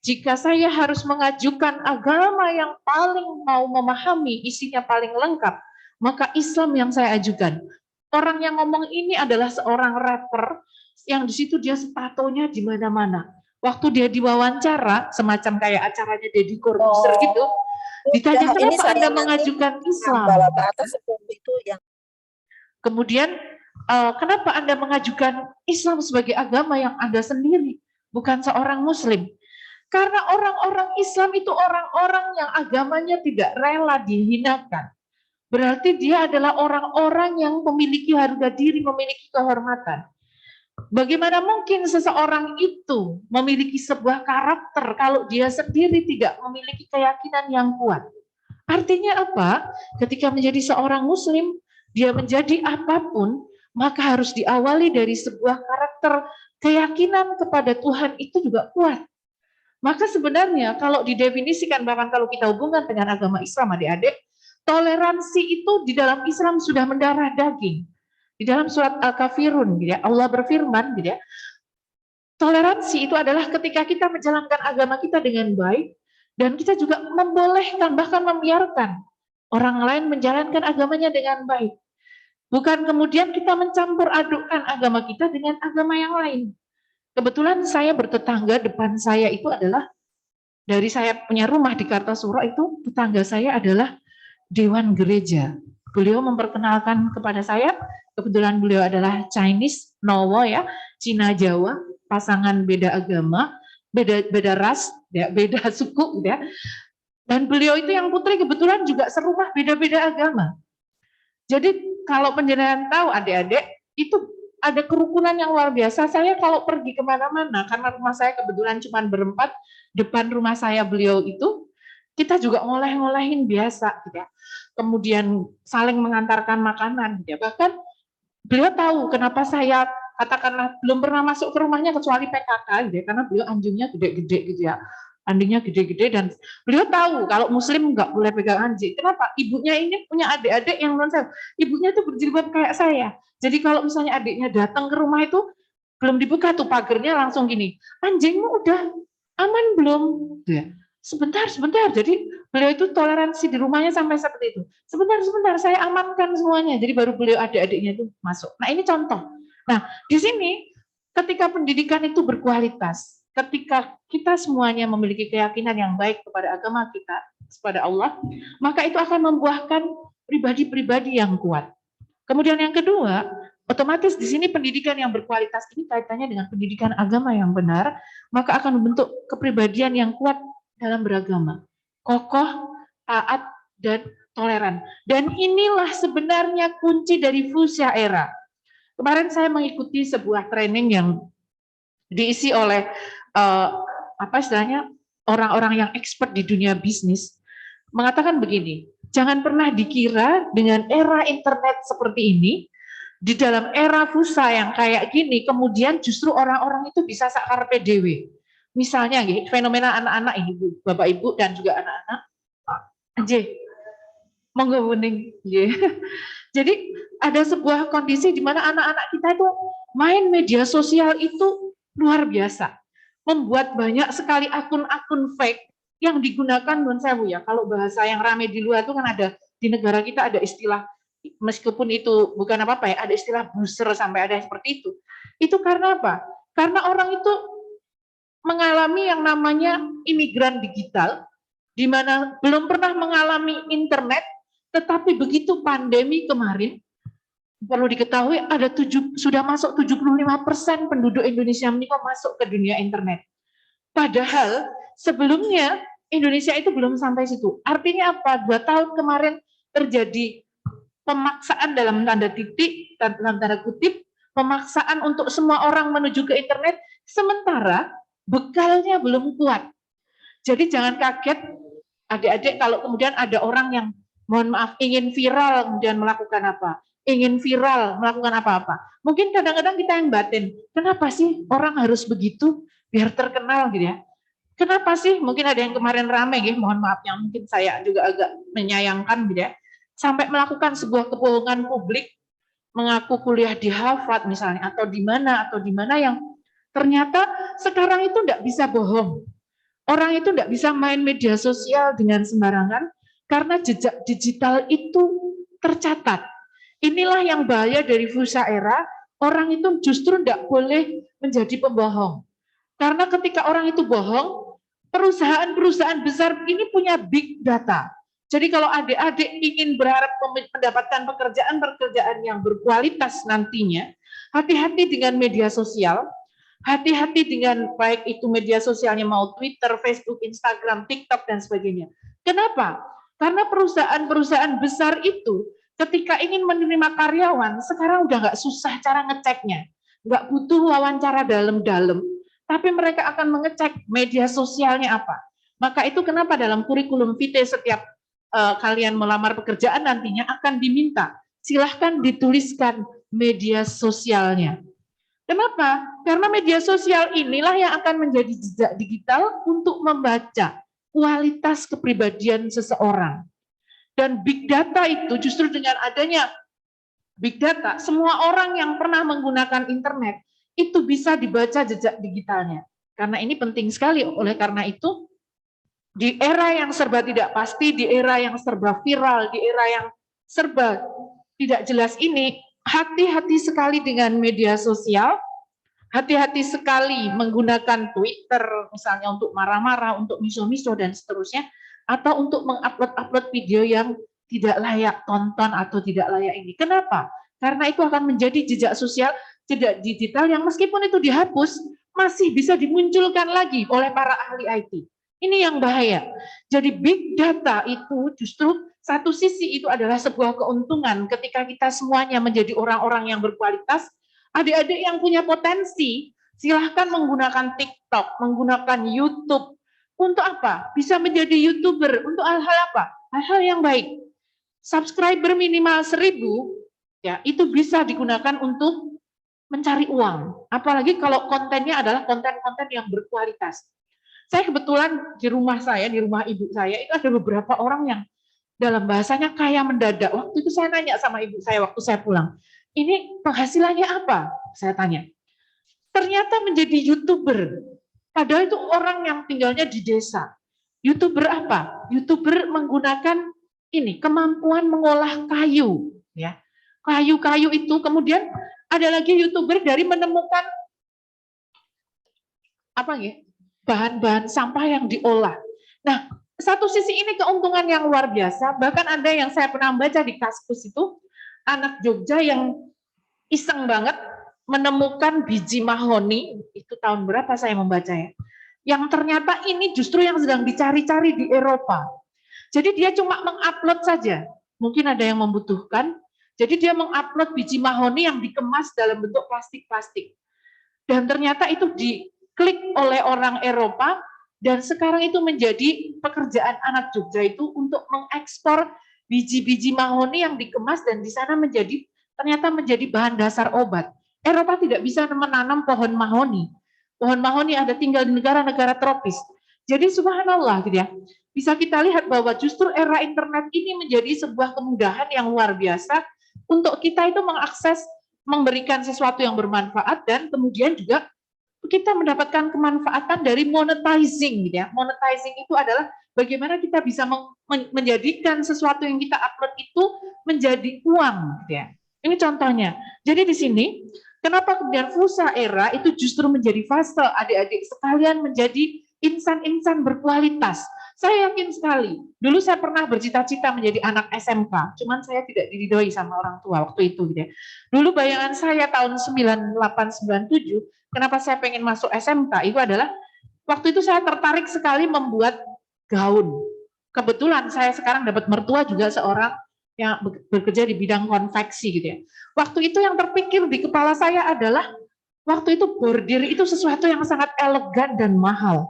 jika saya harus mengajukan agama yang paling mau memahami, isinya paling lengkap, maka Islam yang saya ajukan. Orang yang ngomong ini adalah seorang rapper yang di situ dia sepatonya di mana-mana. Waktu dia diwawancara, semacam kayak acaranya Deddy Corbuzier gitu, ditanya kenapa Anda mengajukan Islam? Kemudian kenapa Anda mengajukan Islam sebagai agama yang Anda sendiri, bukan seorang Muslim? Karena orang-orang Islam itu orang-orang yang agamanya tidak rela dihinakan. Berarti dia adalah orang-orang yang memiliki harga diri, memiliki kehormatan. Bagaimana mungkin seseorang itu memiliki sebuah karakter kalau dia sendiri tidak memiliki keyakinan yang kuat? Artinya apa? Ketika menjadi seorang Muslim, dia menjadi apapun, maka harus diawali dari sebuah karakter keyakinan kepada Tuhan itu juga kuat. Maka sebenarnya kalau didefinisikan, bahkan kalau kita hubungkan dengan agama Islam, adik-adik, toleransi itu di dalam Islam sudah mendarah daging. Di dalam surat Al-Kafirun, gitu ya, Allah berfirman, gitu ya, toleransi itu adalah ketika kita menjalankan agama kita dengan baik, dan kita juga membolehkan, bahkan membiarkan orang lain menjalankan agamanya dengan baik. Bukan kemudian kita mencampur adukkan agama kita dengan agama yang lain. Kebetulan saya bertetangga, depan saya itu adalah, dari saya punya rumah di Kartasura itu, tetangga saya adalah Dewan Gereja. Beliau memperkenalkan kepada saya, kebetulan beliau adalah Chinese, Nowo ya, Cina Jawa, pasangan beda agama, beda ras, ya, beda suku ya. Dan beliau itu yang putri kebetulan juga serumah beda-beda agama. Jadi kalau penjenengan tahu adik-adik, itu ada kerukunan yang luar biasa. Saya kalau pergi kemana-mana, karena rumah saya kebetulan cuma berempat, depan rumah saya beliau itu, kita juga ngoleh-ngolehin biasa, gitu ya. Kemudian saling mengantarkan makanan, gitu ya. Bahkan beliau tahu kenapa saya katakanlah belum pernah masuk ke rumahnya kecuali PKK, gitu ya, karena beliau anjingnya gede-gede gitu ya. Anjingnya gede-gede dan beliau tahu kalau muslim nggak boleh pegang anjing. Kenapa? Ibunya ini punya adik-adik yang non saya. Ibunya tuh berjilbab kayak saya. Jadi kalau misalnya adiknya datang ke rumah itu belum dibuka tuh pagernya langsung gini, anjingmu udah aman belum? Ya. Sebentar. Jadi beliau itu toleransi di rumahnya sampai seperti itu. Sebentar, saya amankan semuanya. Jadi baru beliau adik-adiknya itu masuk. Nah ini contoh. Nah di sini ketika pendidikan itu berkualitas, ketika kita semuanya memiliki keyakinan yang baik kepada agama kita, kepada Allah, maka itu akan membuahkan pribadi-pribadi yang kuat. Kemudian yang kedua, otomatis di sini pendidikan yang berkualitas ini kaitannya dengan pendidikan agama yang benar, maka akan membentuk kepribadian yang kuat dalam beragama, kokoh, taat, dan toleran. Dan inilah sebenarnya kunci dari Fusha Era. Kemarin saya mengikuti sebuah training yang diisi oleh apa istilahnya orang-orang yang expert di dunia bisnis, mengatakan begini, jangan pernah dikira dengan era internet seperti ini, di dalam era Fusha yang kayak gini, kemudian justru orang-orang itu bisa sakar PDW. Misalnya fenomena anak-anak ini, Bapak Ibu dan juga anak-anak, monggo bening. Jadi ada sebuah kondisi di mana anak-anak kita itu main media sosial itu luar biasa, membuat banyak sekali akun-akun fake yang digunakan non sewu ya. Kalau bahasa yang ramai di luar itu kan ada, di negara kita ada istilah, meskipun itu bukan apa-apa ya, ada istilah booster sampai ada seperti itu. Itu karena apa? Karena orang itu mengalami yang namanya imigran digital, di mana belum pernah mengalami internet, tetapi begitu pandemi kemarin, perlu diketahui ada sudah masuk 75% penduduk Indonesia menikah masuk ke dunia internet. Padahal sebelumnya Indonesia itu belum sampai situ. Artinya apa? 2 tahun kemarin terjadi pemaksaan dalam tanda titik, dalam tanda kutip, pemaksaan untuk semua orang menuju ke internet, sementara bekalnya belum kuat. Jadi jangan kaget adik-adik kalau kemudian ada orang yang mohon maaf ingin viral kemudian melakukan apa? Ingin viral melakukan apa-apa. Mungkin kadang-kadang kita yang batin, kenapa sih orang harus begitu biar terkenal gitu ya? Kenapa sih? Mungkin ada yang kemarin ramai gitu, mohon maaf yang mungkin saya juga agak menyayangkan gitu ya. Sampai melakukan sebuah kebohongan publik, mengaku kuliah di Harvard misalnya atau di mana yang ternyata sekarang itu tidak bisa bohong. Orang itu tidak bisa main media sosial dengan sembarangan karena jejak digital itu tercatat. Inilah yang bahaya dari Fusha Era, orang itu justru tidak boleh menjadi pembohong. Karena ketika orang itu bohong, perusahaan-perusahaan besar ini punya big data. Jadi kalau adik-adik ingin berharap mendapatkan pekerjaan yang berkualitas nantinya, hati-hati dengan media sosial, hati-hati dengan baik itu media sosialnya mau Twitter, Facebook, Instagram, TikTok, dan sebagainya. Kenapa? Karena perusahaan-perusahaan besar itu ketika ingin menerima karyawan, sekarang udah nggak susah cara ngeceknya. Nggak butuh wawancara dalam-dalam, tapi mereka akan mengecek media sosialnya apa. Maka itu kenapa dalam kurikulum vitae setiap kalian melamar pekerjaan nantinya akan diminta, silahkan dituliskan media sosialnya. Kenapa? Karena media sosial inilah yang akan menjadi jejak digital untuk membaca kualitas kepribadian seseorang. Dan big data itu justru dengan adanya big data, semua orang yang pernah menggunakan internet itu bisa dibaca jejak digitalnya. Karena ini penting sekali, oleh karena itu Di era yang serba tidak pasti, di era yang serba viral, di era yang serba tidak jelas ini, hati-hati sekali dengan media sosial, hati-hati sekali menggunakan Twitter misalnya untuk marah-marah, untuk miso-miso dan seterusnya, atau untuk mengupload-upload video yang tidak layak tonton atau tidak layak ini. Kenapa? Karena itu akan menjadi jejak sosial, jejak digital yang meskipun itu dihapus, masih bisa dimunculkan lagi oleh para ahli IT. Ini yang bahaya. Jadi big data itu justru satu sisi itu adalah sebuah keuntungan ketika kita semuanya menjadi orang-orang yang berkualitas. Adik-adik yang punya potensi, silahkan menggunakan TikTok, menggunakan YouTube. Untuk apa? Bisa menjadi YouTuber. Untuk hal-hal apa? Hal-hal yang baik. Subscriber minimal 1.000, ya itu bisa digunakan untuk mencari uang. Apalagi kalau kontennya adalah konten-konten yang berkualitas. Saya kebetulan di rumah saya, di rumah ibu saya, itu ada beberapa orang yang dalam bahasanya kaya mendadak. Waktu itu saya nanya sama ibu saya waktu saya pulang, ini penghasilannya apa? Saya tanya. Ternyata menjadi YouTuber. Padahal itu orang yang tinggalnya di desa. YouTuber apa? YouTuber menggunakan ini, kemampuan mengolah kayu. Ya, kayu-kayu itu, kemudian ada lagi YouTuber dari menemukan apa ya? Bahan-bahan sampah yang diolah. Nah, satu sisi ini keuntungan yang luar biasa, bahkan ada yang saya pernah baca di Kaskus itu, anak Jogja yang iseng banget menemukan biji mahoni, itu tahun berapa saya membaca ya, yang ternyata ini justru yang sedang dicari-cari di Eropa. Jadi dia cuma mengupload saja, mungkin ada yang membutuhkan, jadi dia mengupload biji mahoni yang dikemas dalam bentuk plastik-plastik. Dan ternyata itu diklik oleh orang Eropa, dan sekarang itu menjadi pekerjaan anak Jogja itu untuk mengekspor biji-biji mahoni yang dikemas dan di sana ternyata menjadi bahan dasar obat. Eropa tidak bisa menanam pohon mahoni. Pohon mahoni ada tinggal di negara-negara tropis. Jadi subhanallah gitu ya. Bisa kita lihat bahwa justru era internet ini menjadi sebuah kemudahan yang luar biasa untuk kita itu mengakses, memberikan sesuatu yang bermanfaat, dan kemudian juga kita mendapatkan kemanfaatan dari monetizing gitu ya. Monetizing itu adalah bagaimana kita bisa menjadikan sesuatu yang kita upload itu menjadi uang gitu ya. Ini contohnya. Jadi di sini kenapa kemudian Fusa Era itu justru menjadi fase adik-adik sekalian menjadi insan-insan berkualitas. Saya yakin sekali, dulu saya pernah bercita-cita menjadi anak SMK, cuman saya tidak diridhoi sama orang tua waktu itu gitu ya. Dulu bayangan saya tahun 98-97, kenapa saya pengen masuk SMK, itu adalah waktu itu saya tertarik sekali membuat gaun. Kebetulan saya sekarang dapat mertua juga seorang yang bekerja di bidang konveksi gitu ya. Waktu itu yang terpikir di kepala saya adalah, waktu itu bordir itu sesuatu yang sangat elegan dan mahal.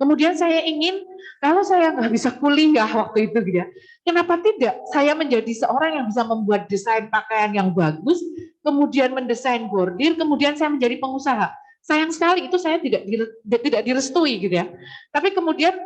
Kemudian saya ingin, kalau saya nggak bisa kuliah waktu itu gitu ya, kenapa tidak saya menjadi seorang yang bisa membuat desain pakaian yang bagus, kemudian mendesain bordir, kemudian saya menjadi pengusaha. Sayang sekali itu saya tidak direstui gitu ya. Tapi kemudian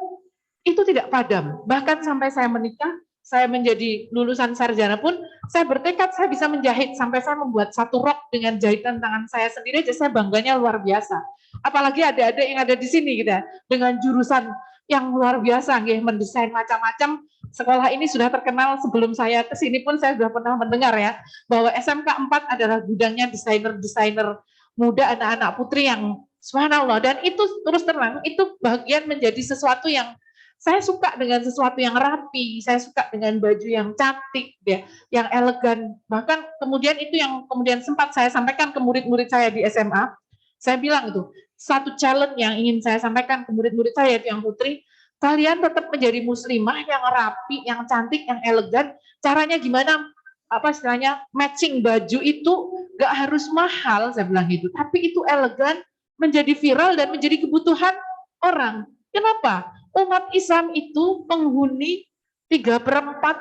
itu tidak padam. Bahkan sampai saya menikah, saya menjadi lulusan sarjana pun, saya bertekad saya bisa menjahit, sampai saya membuat satu rok dengan jahitan tangan saya sendiri aja, saya bangganya luar biasa. Apalagi adik-adik yang ada di sini gitu ya, dengan jurusan yang luar biasa, mendesain macam-macam. Sekolah ini sudah terkenal, sebelum saya ke sini pun saya sudah pernah mendengar ya, bahwa SMK 4 adalah gudangnya desainer-desainer muda, anak-anak putri yang subhanallah, dan itu terus terang, itu bagian menjadi sesuatu yang saya suka dengan sesuatu yang rapi, saya suka dengan baju yang cantik, ya, yang elegan. Bahkan kemudian itu yang kemudian sempat saya sampaikan ke murid-murid saya di SMA. Saya bilang itu, satu challenge yang ingin saya sampaikan ke murid-murid saya yang putri, kalian tetap menjadi muslimah yang rapi, yang cantik, yang elegan. Caranya gimana? Apa istilahnya? Matching baju itu gak harus mahal, saya bilang gitu. Tapi itu elegan, menjadi viral dan menjadi kebutuhan orang. Kenapa? Umat Islam itu menghuni 3/4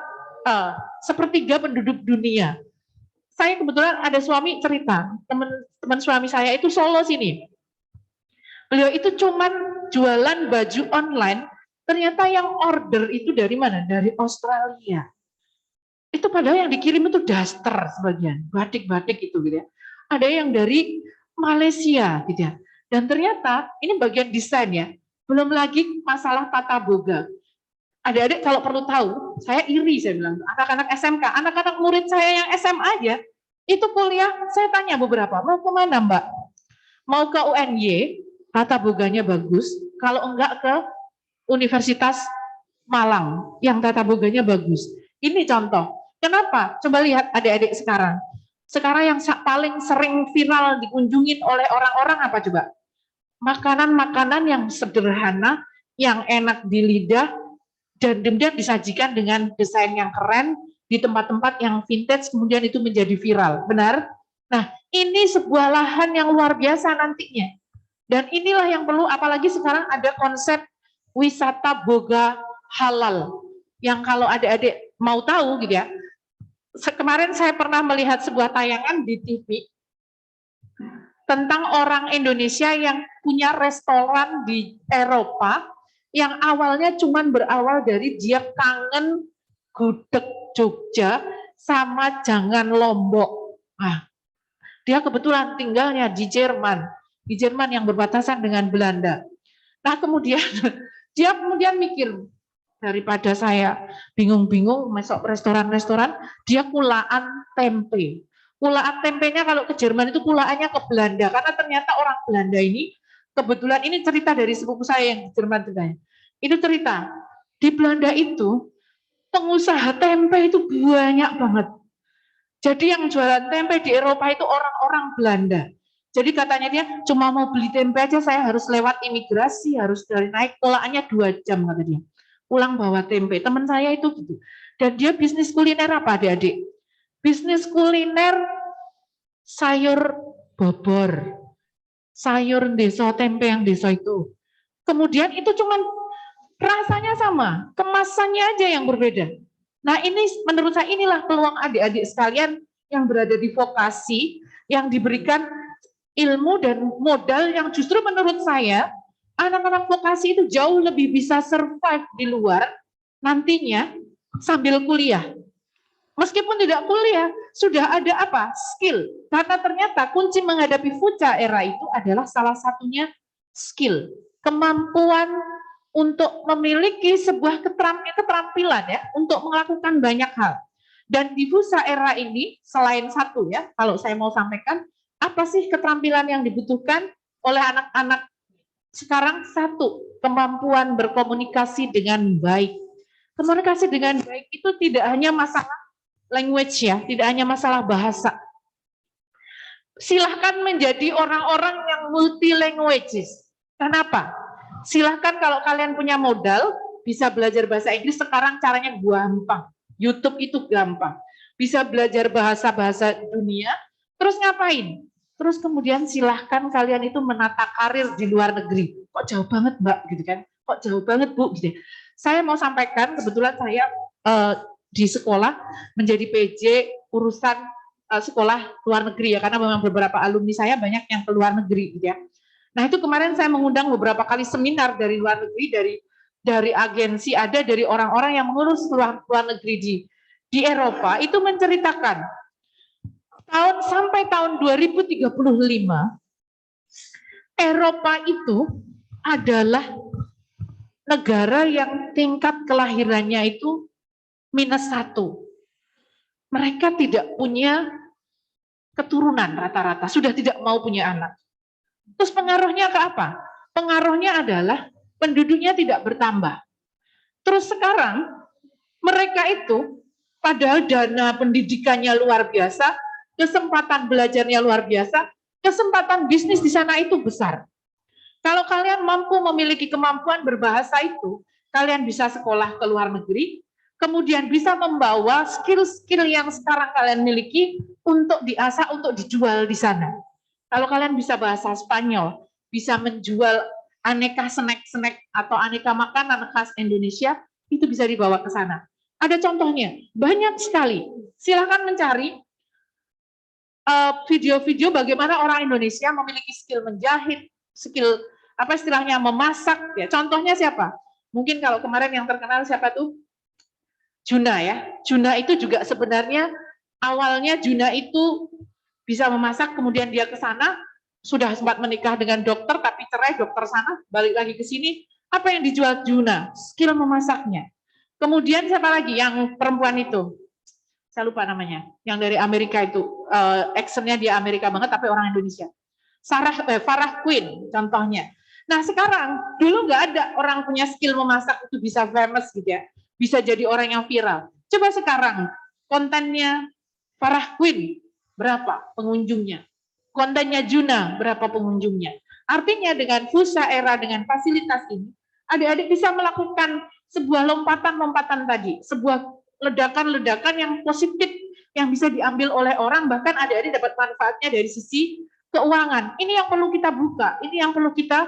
sepertiga penduduk dunia. Saya kebetulan ada suami cerita, teman suami saya itu Solo sini. Beliau itu cuman jualan baju online, ternyata yang order itu dari mana? Dari Australia. Itu padahal yang dikirim itu daster sebagian, batik-batik itu gitu ya. Ada yang dari Malaysia gitu ya. Dan ternyata ini bagian desain ya. Belum lagi masalah tata boga. Adik-adik kalau perlu tahu, saya iri, saya bilang, anak-anak SMK, anak-anak murid saya yang SMA aja, itu kuliah, saya tanya beberapa, mau kemana Mbak? Mau ke UNY, tata boganya bagus, kalau enggak ke Universitas Malang, yang tata boganya bagus. Ini contoh. Kenapa? Coba lihat adik-adik sekarang. Sekarang yang paling sering viral dikunjungin oleh orang-orang apa coba? Makanan-makanan yang sederhana, yang enak di lidah, dan kemudian disajikan dengan desain yang keren di tempat-tempat yang vintage, kemudian itu menjadi viral. Benar? Nah, ini sebuah lahan yang luar biasa nantinya. Dan inilah yang perlu, apalagi sekarang ada konsep wisata boga halal. Yang kalau adik-adik mau tahu gitu ya, kemarin saya pernah melihat sebuah tayangan di TV tentang orang Indonesia yang punya restoran di Eropa yang awalnya cuma berawal dari dia kangen gudeg Jogja sama jangan Lombok. Nah, dia kebetulan tinggalnya di Jerman yang berbatasan dengan Belanda. Nah, kemudian dia kemudian mikir, daripada saya bingung-bingung masuk restoran-restoran, dia kulaan tempe. Kulaan tempenya kalau ke Jerman itu kulaannya ke Belanda, karena ternyata orang Belanda ini, kebetulan ini cerita dari sepupu saya yang di Jerman juga. Itu cerita, di Belanda itu pengusaha tempe itu banyak banget. Jadi yang jualan tempe di Eropa itu orang-orang Belanda. Jadi katanya dia cuma mau beli tempe aja saya harus lewat imigrasi, harus dari naik kulaannya 2 jam kata dia. Pulang bawa tempe. Teman saya itu gitu. Dan dia bisnis kuliner apa adik-adik? Bisnis kuliner sayur bobor. Sayur deso, tempe yang deso itu. Kemudian itu cuman rasanya sama, kemasannya aja yang berbeda. Nah ini menurut saya inilah peluang adik-adik sekalian yang berada di vokasi, yang diberikan ilmu dan modal yang justru menurut saya anak-anak vokasi itu jauh lebih bisa survive di luar nantinya sambil kuliah. Meskipun tidak kuliah, sudah ada apa? Skill. Karena ternyata kunci menghadapi future era itu adalah salah satunya skill. Kemampuan untuk memiliki sebuah keterampilan ya, untuk melakukan banyak hal. Dan di future era ini, selain satu ya, kalau saya mau sampaikan, apa sih keterampilan yang dibutuhkan oleh anak-anak sekarang? Satu, kemampuan berkomunikasi dengan baik. Komunikasi dengan baik itu tidak hanya masalah language ya, tidak hanya masalah bahasa. Silahkan menjadi orang-orang yang multi languages. Kenapa? Silahkan kalau kalian punya modal, bisa belajar bahasa Inggris, sekarang caranya gampang. YouTube itu gampang. Bisa belajar bahasa-bahasa dunia, terus ngapain? Terus kemudian silahkan kalian itu menata karir di luar negeri. Kok jauh banget Mbak, gitu kan? Kok jauh banget Bu, gitu. Saya mau sampaikan, kebetulan saya di sekolah menjadi PJ urusan sekolah luar negeri ya, karena memang beberapa alumni saya banyak yang ke luar negeri, gitu ya. Nah itu kemarin saya mengundang beberapa kali seminar dari luar negeri, dari agensi, ada dari orang-orang yang mengurus luar negeri di Eropa, itu menceritakan sampai tahun 2035 Eropa itu adalah negara yang tingkat kelahirannya itu -1. Mereka tidak punya keturunan rata-rata, sudah tidak mau punya anak. Terus pengaruhnya ke apa? Pengaruhnya adalah penduduknya tidak bertambah. Terus sekarang mereka itu padahal dana pendidikannya luar biasa, kesempatan belajarnya luar biasa, kesempatan bisnis di sana itu besar. Kalau kalian mampu memiliki kemampuan berbahasa itu, kalian bisa sekolah ke luar negeri, kemudian bisa membawa skill-skill yang sekarang kalian miliki untuk diasah, untuk dijual di sana. Kalau kalian bisa bahasa Spanyol, bisa menjual aneka snack-snack atau aneka makanan khas Indonesia, itu bisa dibawa ke sana. Ada contohnya, banyak sekali. Silahkan mencari video-video bagaimana orang Indonesia memiliki skill menjahit, skill apa istilahnya memasak. Ya, contohnya siapa? Mungkin kalau kemarin yang terkenal siapa tuh? Juna ya. Juna itu juga sebenarnya awalnya Juna itu bisa memasak, kemudian dia ke sana, sudah sempat menikah dengan dokter, tapi cerai, dokter sana, balik lagi ke sini, Apa yang dijual? Juna, skill memasaknya. Kemudian siapa lagi yang perempuan itu? Saya lupa namanya. Yang dari Amerika itu, actionnya dia Amerika banget tapi orang Indonesia. Farah Queen contohnya. Nah sekarang, dulu nggak ada orang punya skill memasak itu bisa famous gitu ya. Bisa jadi orang yang viral. Coba sekarang, kontennya Farah Queen, berapa pengunjungnya? Kontennya Juna, berapa pengunjungnya? Artinya dengan Fusa Era, dengan fasilitas ini, adik-adik bisa melakukan sebuah lompatan-lompatan tadi, sebuah ledakan-ledakan yang positif, yang bisa diambil oleh orang, bahkan adik-adik dapat manfaatnya dari sisi keuangan. Ini yang perlu kita buka, ini yang perlu kita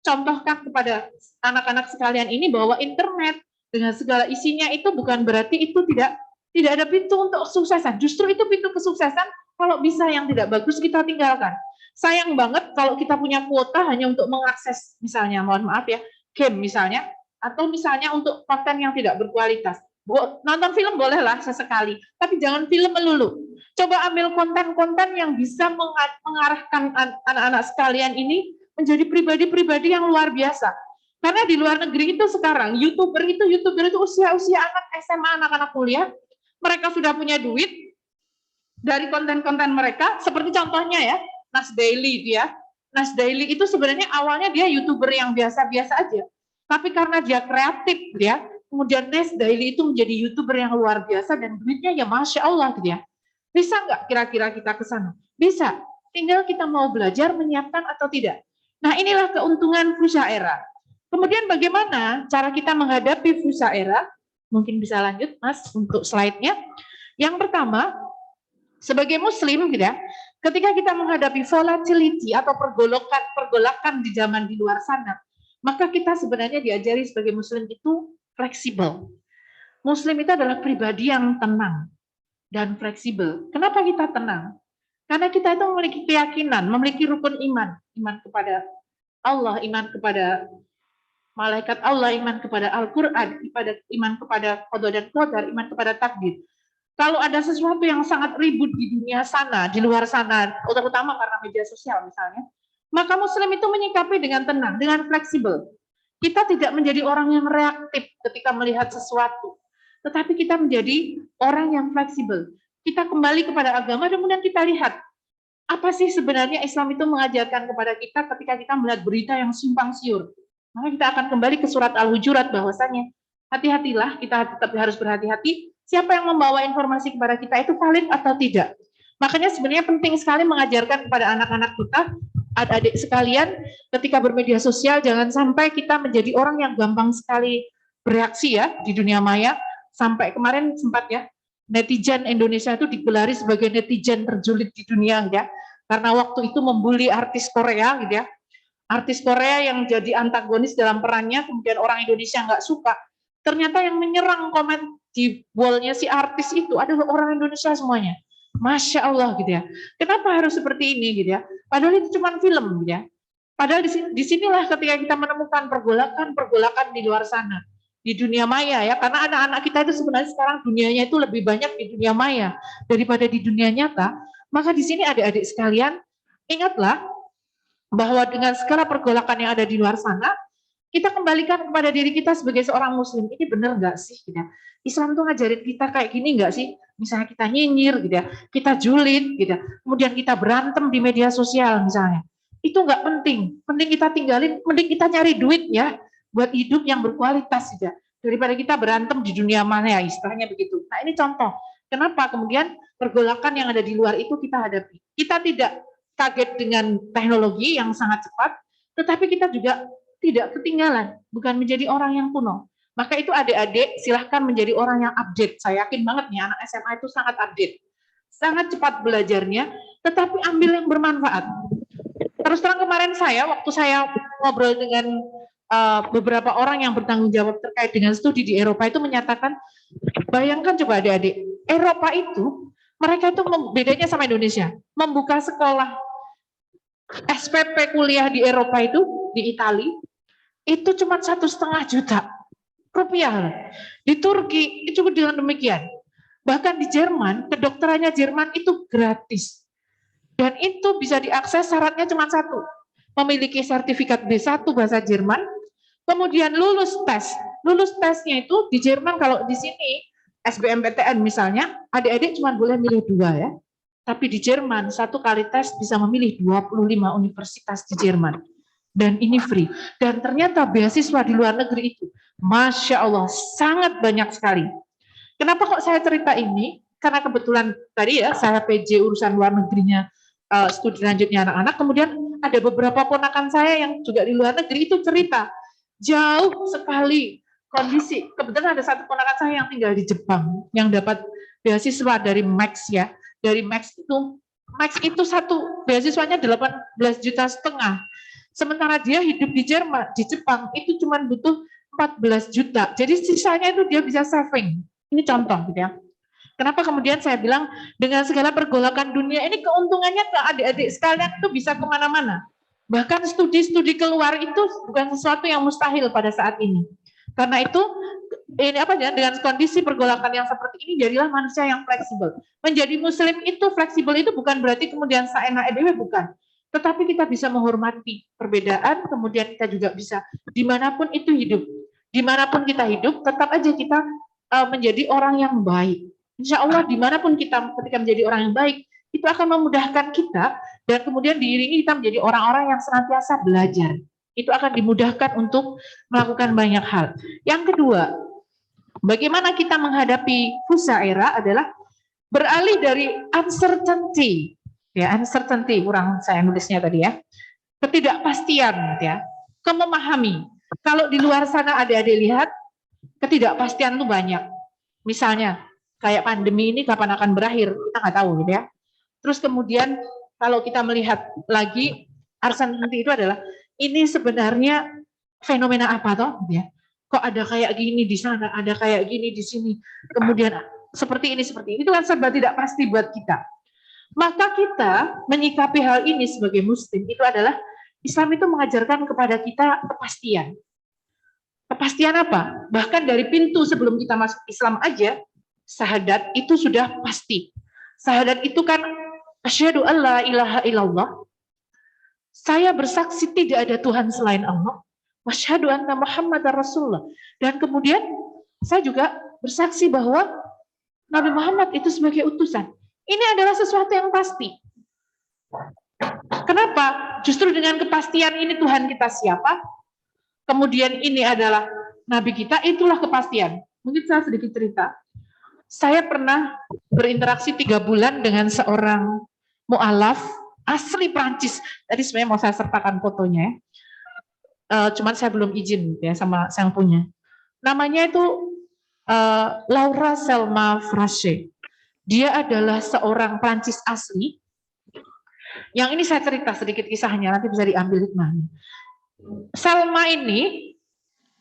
contohkan kepada anak-anak sekalian ini, bahwa internet dengan segala isinya itu bukan berarti itu tidak ada pintu untuk kesuksesan. Justru itu pintu kesuksesan. Kalau bisa yang tidak bagus kita tinggalkan. Sayang banget kalau kita punya kuota hanya untuk mengakses, misalnya, mohon maaf ya, game misalnya, atau misalnya untuk konten yang tidak berkualitas. Nonton film bolehlah sesekali, tapi jangan film melulu. Coba ambil konten-konten yang bisa mengarahkan anak-anak sekalian ini menjadi pribadi-pribadi yang luar biasa. Karena di luar negeri itu sekarang, YouTuber itu usia-usia anak SMA, anak-anak kuliah, mereka sudah punya duit dari konten-konten mereka, seperti contohnya ya, Nas Daily dia. Nas Daily itu sebenarnya awalnya dia YouTuber yang biasa-biasa aja. Tapi karena dia kreatif dia, kemudian Nas Daily itu menjadi YouTuber yang luar biasa dan duitnya ya Masya Allah dia. Bisa nggak kira-kira kita ke sana? Bisa. Tinggal kita mau belajar menyiapkan atau tidak. Nah inilah keuntungan Fusa Era. Kemudian bagaimana cara kita menghadapi Fusa Era? Mungkin bisa lanjut Mas untuk slide-nya. Yang pertama, sebagai muslim gitu ya, ketika kita menghadapi volatility atau pergolakan di zaman di luar sana, maka kita sebenarnya diajari sebagai muslim itu fleksibel. Muslim itu adalah pribadi yang tenang dan fleksibel. Kenapa kita tenang? Karena kita itu memiliki keyakinan, memiliki rukun iman, iman kepada Allah, iman kepada malaikat Allah, iman kepada Al-Quran, iman kepada qada dan qadar, iman kepada takdir. Kalau ada sesuatu yang sangat ribut di dunia sana, di luar sana, terutama karena media sosial misalnya, maka muslim itu menyikapi dengan tenang, dengan fleksibel. Kita tidak menjadi orang yang reaktif ketika melihat sesuatu, tetapi kita menjadi orang yang fleksibel. Kita kembali kepada agama, dan kemudian kita lihat, apa sih sebenarnya Islam itu mengajarkan kepada kita ketika kita melihat berita yang simpang siur. Maka kita akan kembali ke surat Al-Hujurat bahwasanya, hati-hatilah, kita tetap harus berhati-hati, siapa yang membawa informasi kepada kita itu valid atau tidak. Makanya sebenarnya penting sekali mengajarkan kepada anak-anak kita, adik-adik sekalian, ketika bermedia sosial jangan sampai kita menjadi orang yang gampang sekali bereaksi ya di dunia maya. Sampai kemarin sempat ya, netizen Indonesia itu digelari sebagai netizen terjulit di dunia ya, karena waktu itu membuli artis Korea gitu ya. Artis Korea yang jadi antagonis dalam perannya, kemudian orang Indonesia nggak suka. Ternyata yang menyerang komen di wall-nya si artis itu adalah orang Indonesia semuanya. Masya Allah gitu ya. Kenapa harus seperti ini gitu ya? Padahal itu cuma film gitu ya. Padahal disinilah ketika kita menemukan pergolakan di luar sana. Di dunia maya ya. Karena anak-anak kita itu sebenarnya sekarang dunianya itu lebih banyak di dunia maya daripada di dunia nyata. Maka di sini adik-adik sekalian, ingatlah bahwa dengan segala pergolakan yang ada di luar sana, kita kembalikan kepada diri kita sebagai seorang muslim, ini benar nggak sih? Gitu ya. Islam tuh ngajarin kita kayak gini nggak sih? Misalnya kita nyinyir, gitu ya, kita julid, gitu ya, kemudian kita berantem di media sosial misalnya. Itu nggak penting, penting kita tinggalin, mending kita nyari duit ya, buat hidup yang berkualitas gitu ya, daripada kita berantem di dunia mana ya, istilahnya begitu. Nah ini contoh, kenapa kemudian pergolakan yang ada di luar itu kita hadapi. Kita tidak kaget dengan teknologi yang sangat cepat, tetapi kita juga tidak ketinggalan, bukan menjadi orang yang kuno. Maka itu adik-adik silahkan menjadi orang yang update. Saya yakin banget nih anak SMA itu sangat update. Sangat cepat belajarnya, tetapi ambil yang bermanfaat. Terus terang kemarin waktu saya ngobrol dengan beberapa orang yang bertanggung jawab terkait dengan studi di Eropa itu menyatakan, bayangkan coba adik-adik, Eropa itu, mereka itu bedanya sama Indonesia, membuka sekolah SPP kuliah di Eropa itu, di Italia, itu cuma 1,5 juta rupiah. Di Turki itu juga dengan demikian. Bahkan di Jerman, kedokterannya Jerman itu gratis. Dan itu bisa diakses, syaratnya cuma satu. Memiliki sertifikat B1 bahasa Jerman, kemudian lulus tes. Lulus tesnya itu di Jerman, kalau di sini SBMPTN misalnya, adik-adik cuma boleh milih 2 ya. Tapi di Jerman, 1 kali tes bisa memilih 25 universitas di Jerman. Dan ini free. Dan ternyata beasiswa di luar negeri itu, Masya Allah, sangat banyak sekali. Kenapa kok saya cerita ini? Karena kebetulan tadi ya, saya PJ urusan luar negerinya, studi lanjutnya anak-anak, kemudian ada beberapa ponakan saya yang juga di luar negeri itu cerita, jauh sekali kondisi. Kebetulan ada satu ponakan saya yang tinggal di Jepang, yang dapat beasiswa dari Max ya. Dari Max itu satu beasiswanya 18,5 juta. Sementara dia hidup di Jepang itu cuma butuh 14 juta. Jadi sisanya itu dia bisa saving. Ini contoh gitu ya. Kenapa kemudian saya bilang dengan segala pergolakan dunia ini keuntungannya ke adik-adik sekalian itu bisa kemana-mana. Bahkan studi-studi keluar itu bukan sesuatu yang mustahil pada saat ini. Karena itu ini apa ya, dengan kondisi pergolakan yang seperti ini jadilah manusia yang fleksibel. Menjadi muslim itu fleksibel itu bukan berarti kemudian saenak dewe, bukan. Tetapi kita bisa menghormati perbedaan, kemudian kita juga bisa dimanapun itu hidup. Dimanapun kita hidup, tetap aja kita menjadi orang yang baik. Insya Allah dimanapun kita ketika menjadi orang yang baik, itu akan memudahkan kita dan kemudian diiringi kita menjadi orang-orang yang senantiasa belajar. Itu akan dimudahkan untuk melakukan banyak hal. Yang kedua, bagaimana kita menghadapi fusaira adalah beralih dari uncertainty, ya uncertainty, kurang saya nulisnya tadi ya, ketidakpastian ya, ke memahami. Kalau di luar sana adik-adik lihat, ketidakpastian itu banyak. Misalnya, kayak pandemi ini kapan akan berakhir, kita nggak tahu gitu ya. Terus kemudian kalau kita melihat lagi, uncertainty itu adalah, ini sebenarnya fenomena apa toh ya? Kok ada kayak gini di sana, ada kayak gini di sini, kemudian seperti ini itu kan serba tidak pasti buat kita. Maka kita menyikapi hal ini sebagai muslim itu adalah Islam itu mengajarkan kepada kita kepastian. Kepastian apa? Bahkan dari pintu sebelum kita masuk Islam aja, syahadat itu sudah pasti. Syahadat itu kan asyhadu alla ilaha illallah. Saya bersaksi tidak ada Tuhan selain Allah. Wasyhadu anna Muhammadar Rasulullah. Dan kemudian saya juga bersaksi bahwa Nabi Muhammad itu sebagai utusan. Ini adalah sesuatu yang pasti. Kenapa? Justru dengan kepastian ini Tuhan kita siapa, kemudian ini adalah Nabi kita, itulah kepastian. Mungkin saya sedikit cerita. Saya pernah berinteraksi 3 bulan dengan seorang mu'alaf asli Prancis. Tadi sebenarnya mau saya sertakan fotonya ya. Cuman saya belum izin ya sama yang punya. Namanya itu Laura Selma Frasche. Dia adalah seorang Prancis asli. Yang ini saya cerita sedikit kisahnya, nanti bisa diambil hikmahnya. Selma ini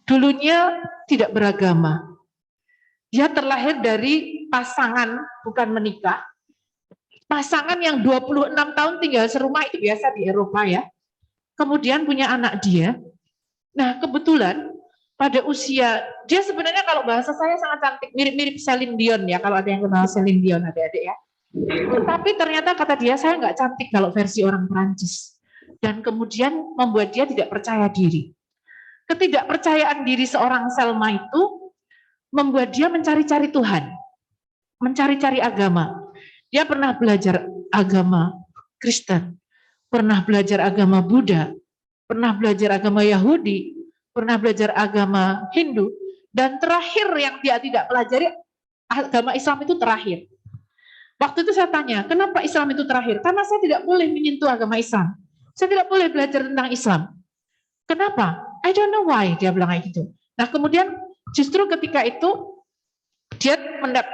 dulunya tidak beragama. Dia terlahir dari pasangan, bukan menikah. Pasangan yang 26 tahun tinggal serumah, itu biasa di Eropa ya. Kemudian punya anak dia. Nah kebetulan pada usia, dia sebenarnya kalau bahasa saya sangat cantik, mirip-mirip Celine Dion ya, kalau ada yang kenal Celine Dion adik-adik ya. Tapi ternyata kata dia, saya nggak cantik kalau versi orang Perancis. Dan kemudian membuat dia tidak percaya diri. Ketidakpercayaan diri seorang Selma itu membuat dia mencari-cari Tuhan, mencari-cari agama. Dia pernah belajar agama Kristen, pernah belajar agama Buddha, pernah belajar agama Yahudi, pernah belajar agama Hindu, dan terakhir yang dia tidak pelajari, agama Islam itu terakhir. Waktu itu saya tanya, kenapa Islam itu terakhir? Karena saya tidak boleh menyentuh agama Islam. Saya tidak boleh belajar tentang Islam. Kenapa? I don't know why, dia bilang kayak gitu. Nah kemudian justru ketika itu, dia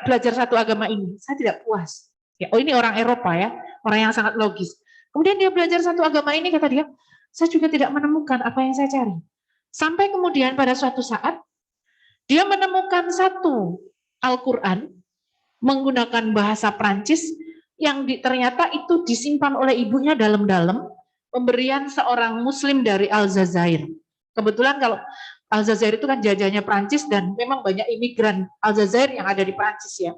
belajar satu agama ini, saya tidak puas. Ya, oh ini orang Eropa ya, orang yang sangat logis. Kemudian dia belajar satu agama ini, kata dia, saya juga tidak menemukan apa yang saya cari. Sampai kemudian pada suatu saat, dia menemukan satu Al-Quran, menggunakan bahasa Prancis, yang ternyata itu disimpan oleh ibunya dalam-dalam, pemberian seorang muslim dari Aljazair. Kebetulan kalau Aljazair itu kan jajahnya Prancis, dan memang banyak imigran Aljazair yang ada di Prancis ya.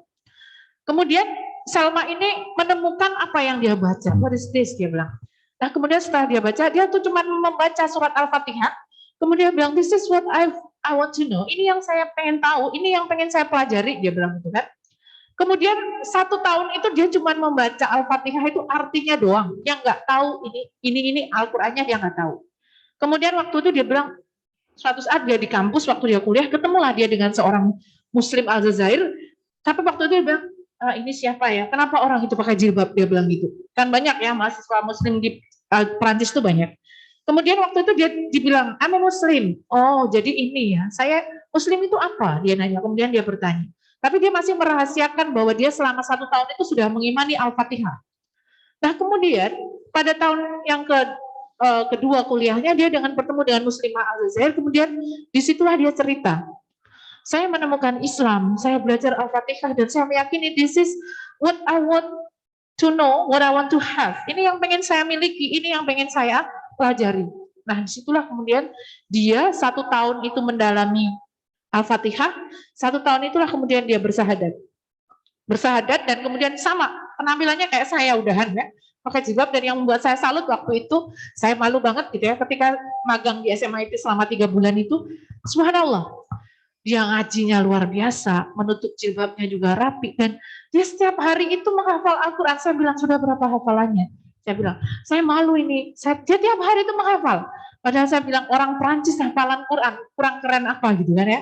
Kemudian Salma ini menemukan apa yang dia baca. What is this? Dia bilang. Nah kemudian setelah dia baca, dia tuh cuma membaca surat Al-Fatihah, Kemudian dia bilang, this is what I want to know. Ini yang saya pengen tahu, ini yang pengen saya pelajari, dia bilang gitu kan. Kemudian 1 tahun itu dia cuma membaca Al-Fatihah itu artinya doang. Yang nggak tahu ini Al-Qur'annya dia nggak tahu. Kemudian waktu itu dia bilang, suatu saat dia di kampus waktu dia kuliah, ketemulah dia dengan seorang Muslim Aljazair. Tapi waktu itu dia bilang, ini siapa ya? Kenapa orang itu pakai jilbab? Dia bilang gitu. Kan banyak ya mahasiswa Muslim di Perancis itu banyak. Kemudian waktu itu dia dibilang, I'm a Muslim. Oh, jadi ini ya. Saya Muslim itu apa? Dia nanya. Kemudian dia bertanya. Tapi dia masih merahasiakan bahwa dia selama 1 tahun itu sudah mengimani Al-Fatihah. Nah kemudian pada tahun yang kedua kuliahnya dia bertemu dengan Muslimah Al-Jazair. Kemudian disitulah dia cerita. Saya menemukan Islam, saya belajar Al-Fatihah dan saya meyakini this is what I want to know, what I want to have. Ini yang pengen saya miliki, ini yang pengen saya pelajari. Nah disitulah kemudian dia 1 tahun itu mendalami Al-Fatihah, 1 tahun itulah kemudian dia bersahadat dan kemudian sama penampilannya kayak saya udahan ya, pakai jilbab. Dan yang membuat saya salut waktu itu, saya malu banget gitu ya, ketika magang di SMA itu selama 3 bulan itu, subhanallah, dia ngajinya luar biasa, menutup jilbabnya juga rapi, dan dia setiap hari itu menghafal Al-Quran. Saya bilang, sudah berapa hafalannya? Saya bilang, saya malu ini, dia tiap hari itu menghafal. Padahal saya bilang, orang Perancis hafalan Quran, kurang keren apa gitu kan ya.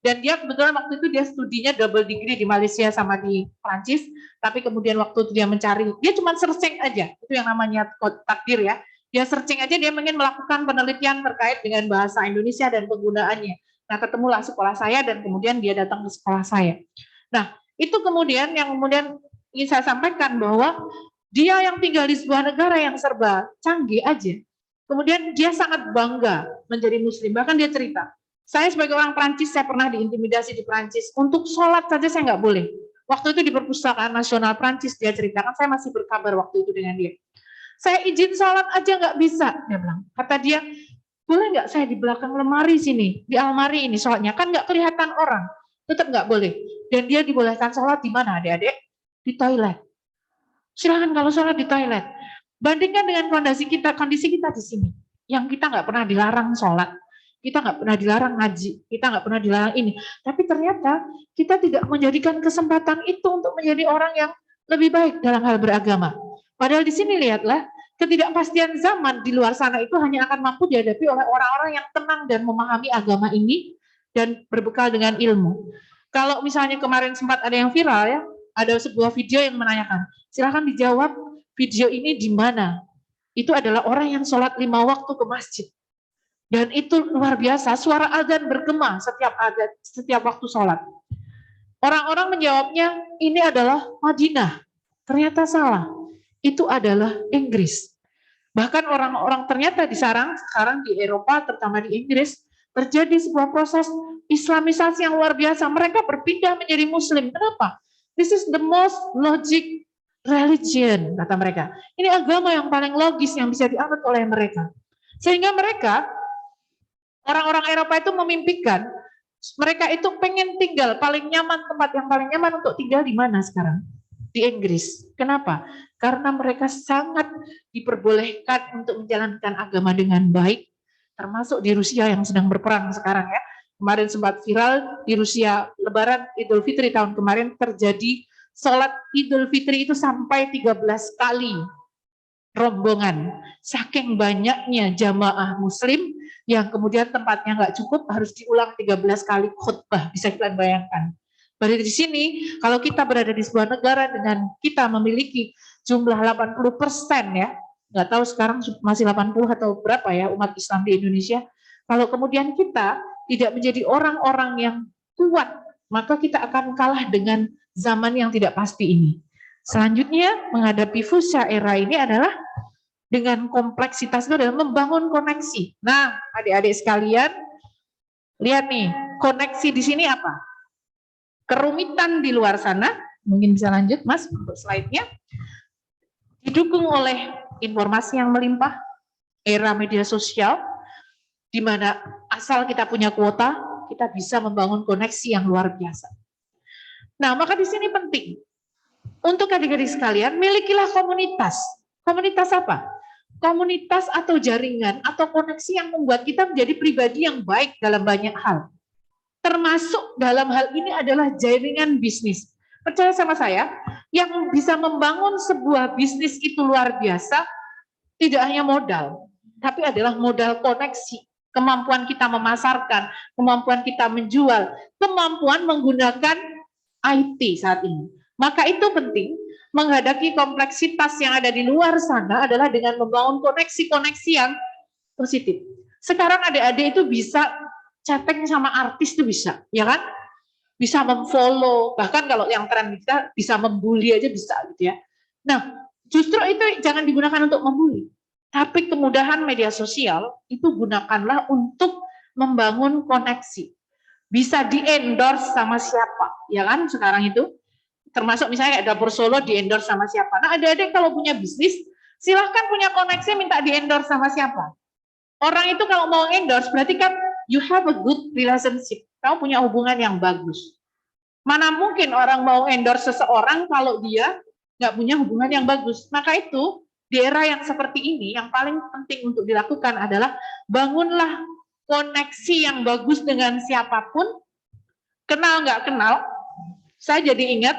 Dan dia kebetulan waktu itu dia studinya double degree di Malaysia sama di Perancis, tapi kemudian waktu itu dia mencari, dia cuma searching aja, itu yang namanya takdir ya. Dia searching aja, dia ingin melakukan penelitian terkait dengan bahasa Indonesia dan penggunaannya. Nah ketemulah sekolah saya dan kemudian dia datang ke sekolah saya. Nah itu kemudian yang kemudian ingin saya sampaikan bahwa dia yang tinggal di sebuah negara yang serba canggih aja, kemudian dia sangat bangga menjadi Muslim. Bahkan dia cerita, saya sebagai orang Perancis, saya pernah diintimidasi di Perancis. Untuk sholat saja saya nggak boleh. Waktu itu di Perpustakaan Nasional Perancis, dia ceritakan, saya masih berkabar waktu itu dengan dia. Saya izin sholat aja nggak bisa, dia bilang. Kata dia, boleh nggak saya di belakang lemari sini, di almari ini sholatnya, kan nggak kelihatan orang. Tetap nggak boleh. Dan dia dibolehkan sholat di mana adik-adik? Di toilet. Silakan kalau sholat di toilet. Bandingkan dengan kondisi kita di sini. Yang kita nggak pernah dilarang sholat. Kita nggak pernah dilarang ngaji, kita nggak pernah dilarang ini. Tapi ternyata kita tidak menjadikan kesempatan itu untuk menjadi orang yang lebih baik dalam hal beragama. Padahal di sini lihatlah, ketidakpastian zaman di luar sana itu hanya akan mampu dihadapi oleh orang-orang yang tenang dan memahami agama ini dan berbekal dengan ilmu. Kalau misalnya kemarin sempat ada yang viral ya, ada sebuah video yang menanyakan, silahkan dijawab video ini di mana. Itu adalah orang yang sholat 5 waktu ke masjid. Dan itu luar biasa, suara azan bergema setiap waktu sholat. Orang-orang menjawabnya, ini adalah Madinah. Ternyata salah, itu adalah Inggris. Bahkan orang-orang ternyata sekarang di Eropa, terutama di Inggris, terjadi sebuah proses Islamisasi yang luar biasa. Mereka berpindah menjadi Muslim. Kenapa? This is the most logic religion, kata mereka. Ini agama yang paling logis yang bisa dianut oleh mereka. Sehingga mereka, orang-orang Eropa itu memimpikan, mereka itu pengen tinggal paling nyaman, tempat yang paling nyaman untuk tinggal di mana sekarang? Di Inggris. Kenapa? Karena mereka sangat diperbolehkan untuk menjalankan agama dengan baik, termasuk di Rusia yang sedang berperang sekarang ya. Kemarin sempat viral di Rusia, Lebaran Idul Fitri tahun kemarin terjadi sholat Idul Fitri itu sampai 13 kali rombongan. Saking banyaknya jamaah Muslim yang kemudian tempatnya nggak cukup, harus diulang 13 kali khutbah, bisa kalian bayangkan. Berarti di sini, kalau kita berada di sebuah negara dengan kita memiliki jumlah 80% ya, nggak tahu sekarang masih 80 atau berapa ya umat Islam di Indonesia, kalau kemudian kita tidak menjadi orang-orang yang kuat, maka kita akan kalah dengan zaman yang tidak pasti ini. Selanjutnya, menghadapi fusya era ini adalah dengan kompleksitas itu adalah membangun koneksi. Nah, adik-adik sekalian, lihat nih, koneksi di sini apa? Kerumitan di luar sana, mungkin bisa lanjut Mas untuk slide-nya, didukung oleh informasi yang melimpah, era media sosial, di mana asal kita punya kuota, kita bisa membangun koneksi yang luar biasa. Nah, maka di sini penting, untuk adik-adik sekalian, milikilah komunitas. Komunitas apa? komunitas atau jaringan atau koneksi yang membuat kita menjadi pribadi yang baik dalam banyak hal. Termasuk dalam hal ini adalah jaringan bisnis. Percaya sama saya, yang bisa membangun sebuah bisnis itu luar biasa, tidak hanya modal, tapi adalah modal koneksi. Kemampuan kita memasarkan, kemampuan kita menjual, kemampuan menggunakan IT saat ini. Maka itu penting, menghadapi kompleksitas yang ada di luar sana adalah dengan membangun koneksi-koneksi yang positif. Sekarang adik-adik itu bisa chatting sama artis itu bisa, ya kan? Bisa memfollow, bahkan kalau yang tren kita bisa membuli aja bisa gitu ya. Nah, justru itu jangan digunakan untuk membuli. Tapi kemudahan media sosial itu gunakanlah untuk membangun koneksi. Bisa di-endorse sama siapa, ya kan sekarang itu. Termasuk misalnya kayak Dapur Solo di-endorse sama siapa. Nah adik-adik kalau punya bisnis, silahkan punya koneksi minta di-endorse sama siapa. Orang itu kalau mau endorse berarti kan you have a good relationship. Kamu punya hubungan yang bagus. Mana mungkin orang mau endorse seseorang kalau dia nggak punya hubungan yang bagus. Maka itu di era yang seperti ini, yang paling penting untuk dilakukan adalah bangunlah koneksi yang bagus dengan siapapun, kenal nggak kenal. Saya jadi ingat,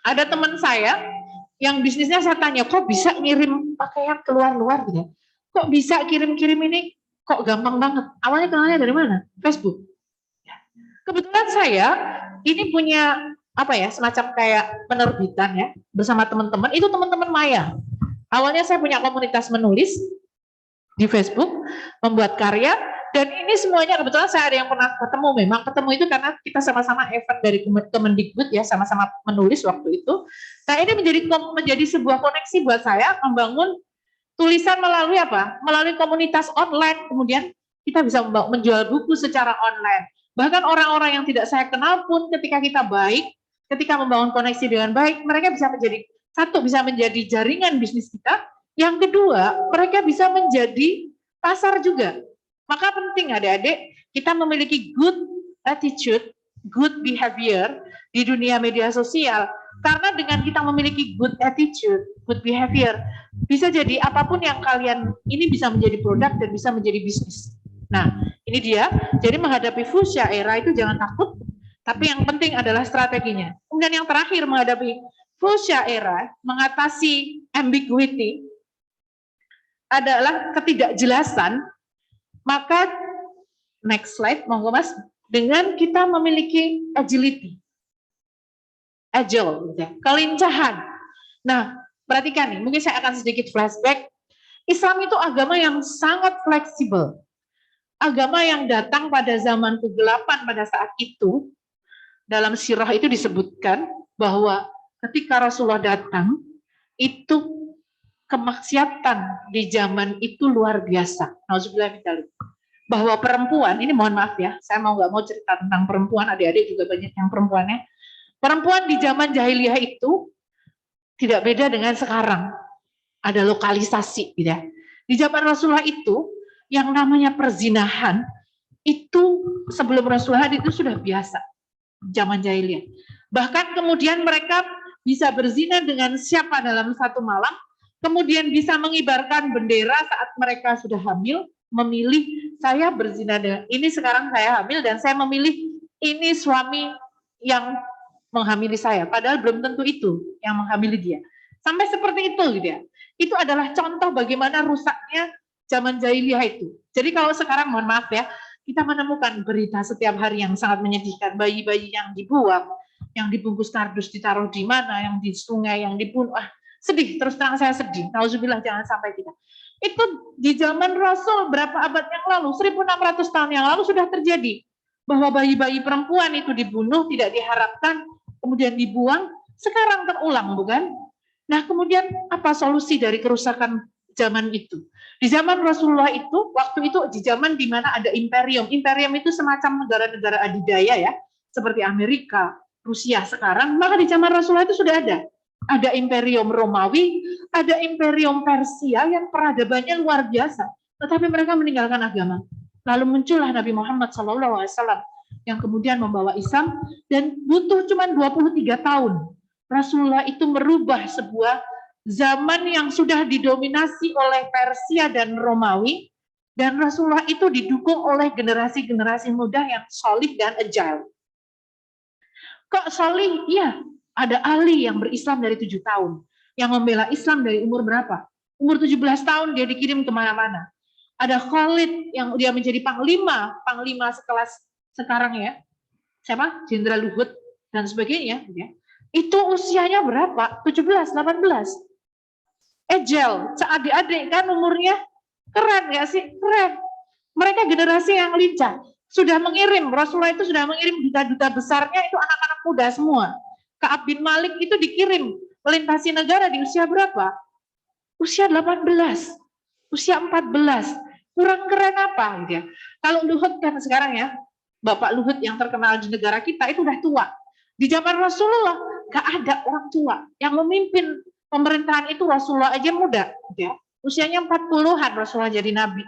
ada teman saya yang bisnisnya saya tanya, kok bisa ngirim pakaian keluar-luar gitu? Kok bisa kirim-kirim ini? Kok gampang banget? Awalnya kenalnya dari mana? Facebook. Kebetulan saya ini punya apa ya, semacam kayak penerbitan ya, bersama teman-teman. Itu teman-teman Maya. Awalnya saya punya komunitas menulis di Facebook, membuat karya, dan ini semuanya kebetulan saya ada yang pernah ketemu. Memang ketemu itu karena kita sama-sama event dari Kemendikbud ya, sama-sama menulis waktu itu. Nah ini menjadi sebuah koneksi buat saya membangun tulisan melalui apa? Melalui komunitas online. Kemudian kita bisa menjual buku secara online. Bahkan orang-orang yang tidak saya kenal pun ketika kita baik, ketika membangun koneksi dengan baik, mereka bisa menjadi satu, bisa menjadi jaringan bisnis kita. Yang kedua, mereka bisa menjadi pasar juga. Maka penting adik-adik, kita memiliki good attitude, good behavior di dunia media sosial. Karena dengan kita memiliki good attitude, good behavior, bisa jadi apapun yang kalian ini bisa menjadi produk dan bisa menjadi bisnis. Nah, ini dia. Jadi menghadapi fuchsia era itu jangan takut, tapi yang penting adalah strateginya. Kemudian yang terakhir menghadapi fuchsia era, mengatasi ambiguity adalah ketidakjelasan. Maka next slide, monggo Mas, dengan kita memiliki agility, agile, kelincahan. Nah, perhatikan nih, mungkin saya akan sedikit flashback. Islam itu agama yang sangat fleksibel. Agama yang datang pada zaman kegelapan pada saat itu, dalam sirah itu disebutkan bahwa ketika Rasulullah datang, itu kemaksiatan di zaman itu luar biasa. Nauzubillah min dzalik. Bahwa perempuan, ini mohon maaf ya, saya nggak mau cerita tentang perempuan, adik-adik juga banyak yang perempuannya. Perempuan di zaman jahiliyah itu tidak beda dengan sekarang. Ada lokalisasi, gitu ya. Di zaman Rasulullah itu, yang namanya perzinahan, itu sebelum Rasulullah itu sudah biasa. Zaman jahiliyah. Bahkan kemudian mereka bisa berzina dengan siapa dalam satu malam, kemudian bisa mengibarkan bendera saat mereka sudah hamil, memilih saya berzina dengan ini, sekarang saya hamil dan saya memilih ini suami yang menghamili saya, padahal belum tentu itu yang menghamili dia. Sampai seperti itu gitu ya. Itu adalah contoh bagaimana rusaknya zaman jahiliyah itu. Jadi kalau sekarang mohon maaf ya, kita menemukan berita setiap hari yang sangat menyedihkan, bayi-bayi yang dibuang, yang dibungkus kardus ditaruh di mana, yang di sungai, yang dibunuh. Sedih, terus terang saya sedih. Nauzubillah, jangan sampai kita. Itu di zaman Rasul berapa abad yang lalu, 1600 tahun yang lalu sudah terjadi. Bahwa bayi-bayi perempuan itu dibunuh, tidak diharapkan, kemudian dibuang, sekarang terulang, bukan? Nah, kemudian apa solusi dari kerusakan zaman itu? Di zaman Rasulullah itu, waktu itu di zaman di mana ada imperium. Imperium itu semacam negara-negara adidaya ya, seperti Amerika, Rusia sekarang, maka di zaman Rasulullah itu sudah ada. Ada imperium Romawi, ada imperium Persia yang peradabannya luar biasa, tetapi mereka meninggalkan agama. Lalu muncullah Nabi Muhammad SAW yang kemudian membawa Islam, dan butuh cuma 23 tahun Rasulullah itu merubah sebuah zaman yang sudah didominasi oleh Persia dan Romawi, dan Rasulullah itu didukung oleh generasi-generasi muda yang solih dan agile. Kok solih? Iya, ada Ali yang berislam dari 7 tahun, yang membela Islam dari umur berapa? Umur 17 tahun dia dikirim kemana-mana. Ada Khalid yang dia menjadi panglima sekelas sekarang ya. Siapa? Jenderal Luhut dan sebagainya. Ya. Itu usianya berapa? 17, 18. Agile, seadik-adik kan umurnya. Keren nggak sih? Keren. Mereka generasi yang lincah. Sudah mengirim, Rasulullah itu sudah mengirim duta-duta besarnya itu anak-anak muda semua. Ka'ab bin Malik itu dikirim melintasi negara di usia berapa? Usia 18, usia 14. Kurang keren apa gitu ya. Kalau Luhut kan sekarang ya, Bapak Luhut yang terkenal di negara kita itu udah tua. Di zaman Rasulullah nggak ada orang tua yang memimpin pemerintahan itu. Rasulullah aja muda gitu ya. Usianya 40-an Rasulullah jadi nabi.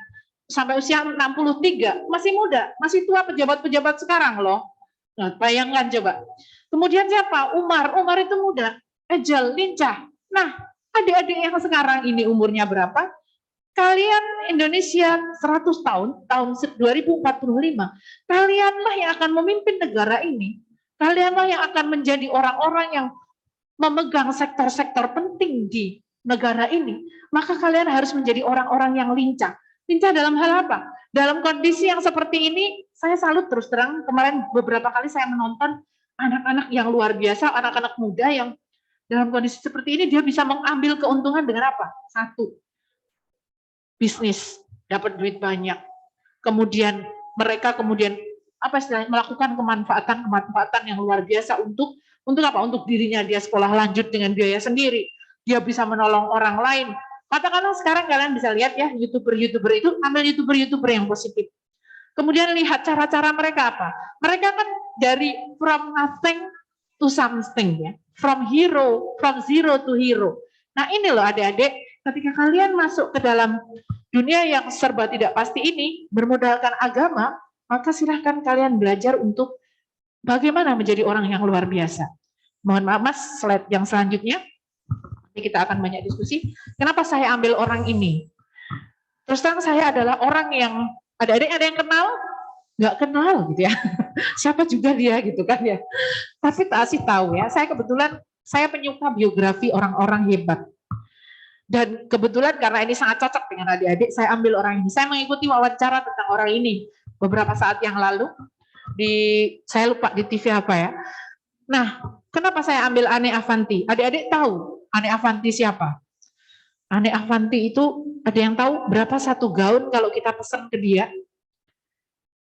Sampai usia 63, masih muda, masih tua pejabat-pejabat sekarang loh. Nah, bayangkan coba. Kemudian siapa? Umar itu muda, agile, lincah. Nah, adik-adik yang sekarang ini umurnya berapa? Kalian Indonesia 100 tahun 2045, kalianlah yang akan memimpin negara ini. Kalianlah yang akan menjadi orang-orang yang memegang sektor-sektor penting di negara ini. Maka kalian harus menjadi orang-orang yang lincah. Lincah dalam hal apa? Dalam kondisi yang seperti ini, saya salut terus terang. Kemarin beberapa kali saya menonton anak-anak yang luar biasa, anak-anak muda yang dalam kondisi seperti ini dia bisa mengambil keuntungan dengan apa? Satu, bisnis, dapat duit banyak. Kemudian mereka apa istilahnya, melakukan kemanfaatan yang luar biasa untuk apa? Untuk dirinya, dia sekolah lanjut dengan biaya sendiri. Dia bisa menolong orang lain. Katakanlah sekarang kalian bisa lihat ya, YouTuber itu, ambil YouTuber yang positif. Kemudian lihat cara-cara mereka apa. Mereka kan dari from nothing to something ya. From zero to hero. Nah ini loh adik-adik, ketika kalian masuk ke dalam dunia yang serba tidak pasti ini, bermodalkan agama, maka silahkan kalian belajar untuk bagaimana menjadi orang yang luar biasa. Mohon maaf Mas, slide yang selanjutnya. Kita akan banyak diskusi. Kenapa saya ambil orang ini? Terus terang saya adalah orang yang ada yang kenal, nggak kenal gitu ya. Siapa juga dia gitu kan ya. Tapi tak sih tahu ya. Saya kebetulan penyuka biografi orang-orang hebat. Dan kebetulan karena ini sangat cocok dengan adik-adik, saya ambil orang ini. Saya mengikuti wawancara tentang orang ini beberapa saat yang lalu saya lupa di TV apa ya. Nah, kenapa saya ambil Ane Avanti? Adik-adik tahu Ane Avanti siapa? Ane Avanti itu ada yang tahu berapa satu gaun kalau kita pesan ke dia?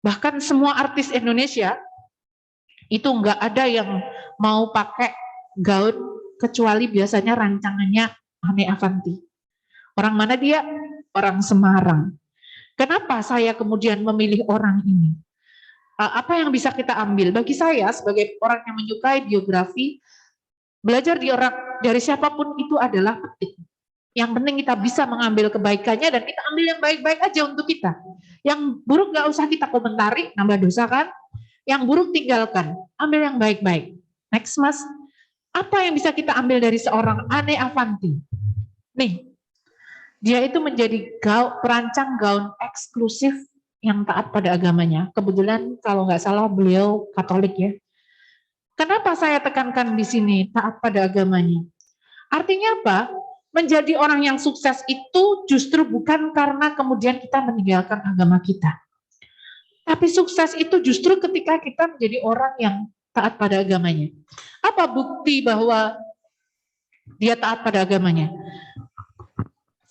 Bahkan semua artis Indonesia itu nggak ada yang mau pakai gaun kecuali biasanya rancangannya Ane Avanti. Orang mana dia? Orang Semarang. Kenapa saya kemudian memilih orang ini? Apa yang bisa kita ambil? Bagi saya sebagai orang yang menyukai biografi, belajar dari siapapun itu adalah penting. Yang penting kita bisa mengambil kebaikannya dan kita ambil yang baik-baik aja untuk kita. Yang buruk nggak usah kita komentari, nambah dosa kan? Yang buruk tinggalkan, ambil yang baik-baik. Next Mas, apa yang bisa kita ambil dari seorang Ane Avanti? Nih, dia itu menjadi perancang gaun eksklusif yang taat pada agamanya. Kebetulan kalau nggak salah beliau Katolik ya. Kenapa saya tekankan di sini taat pada agamanya? Artinya apa? Menjadi orang yang sukses itu justru bukan karena kemudian kita meninggalkan agama kita. Tapi sukses itu justru ketika kita menjadi orang yang taat pada agamanya. Apa bukti bahwa dia taat pada agamanya?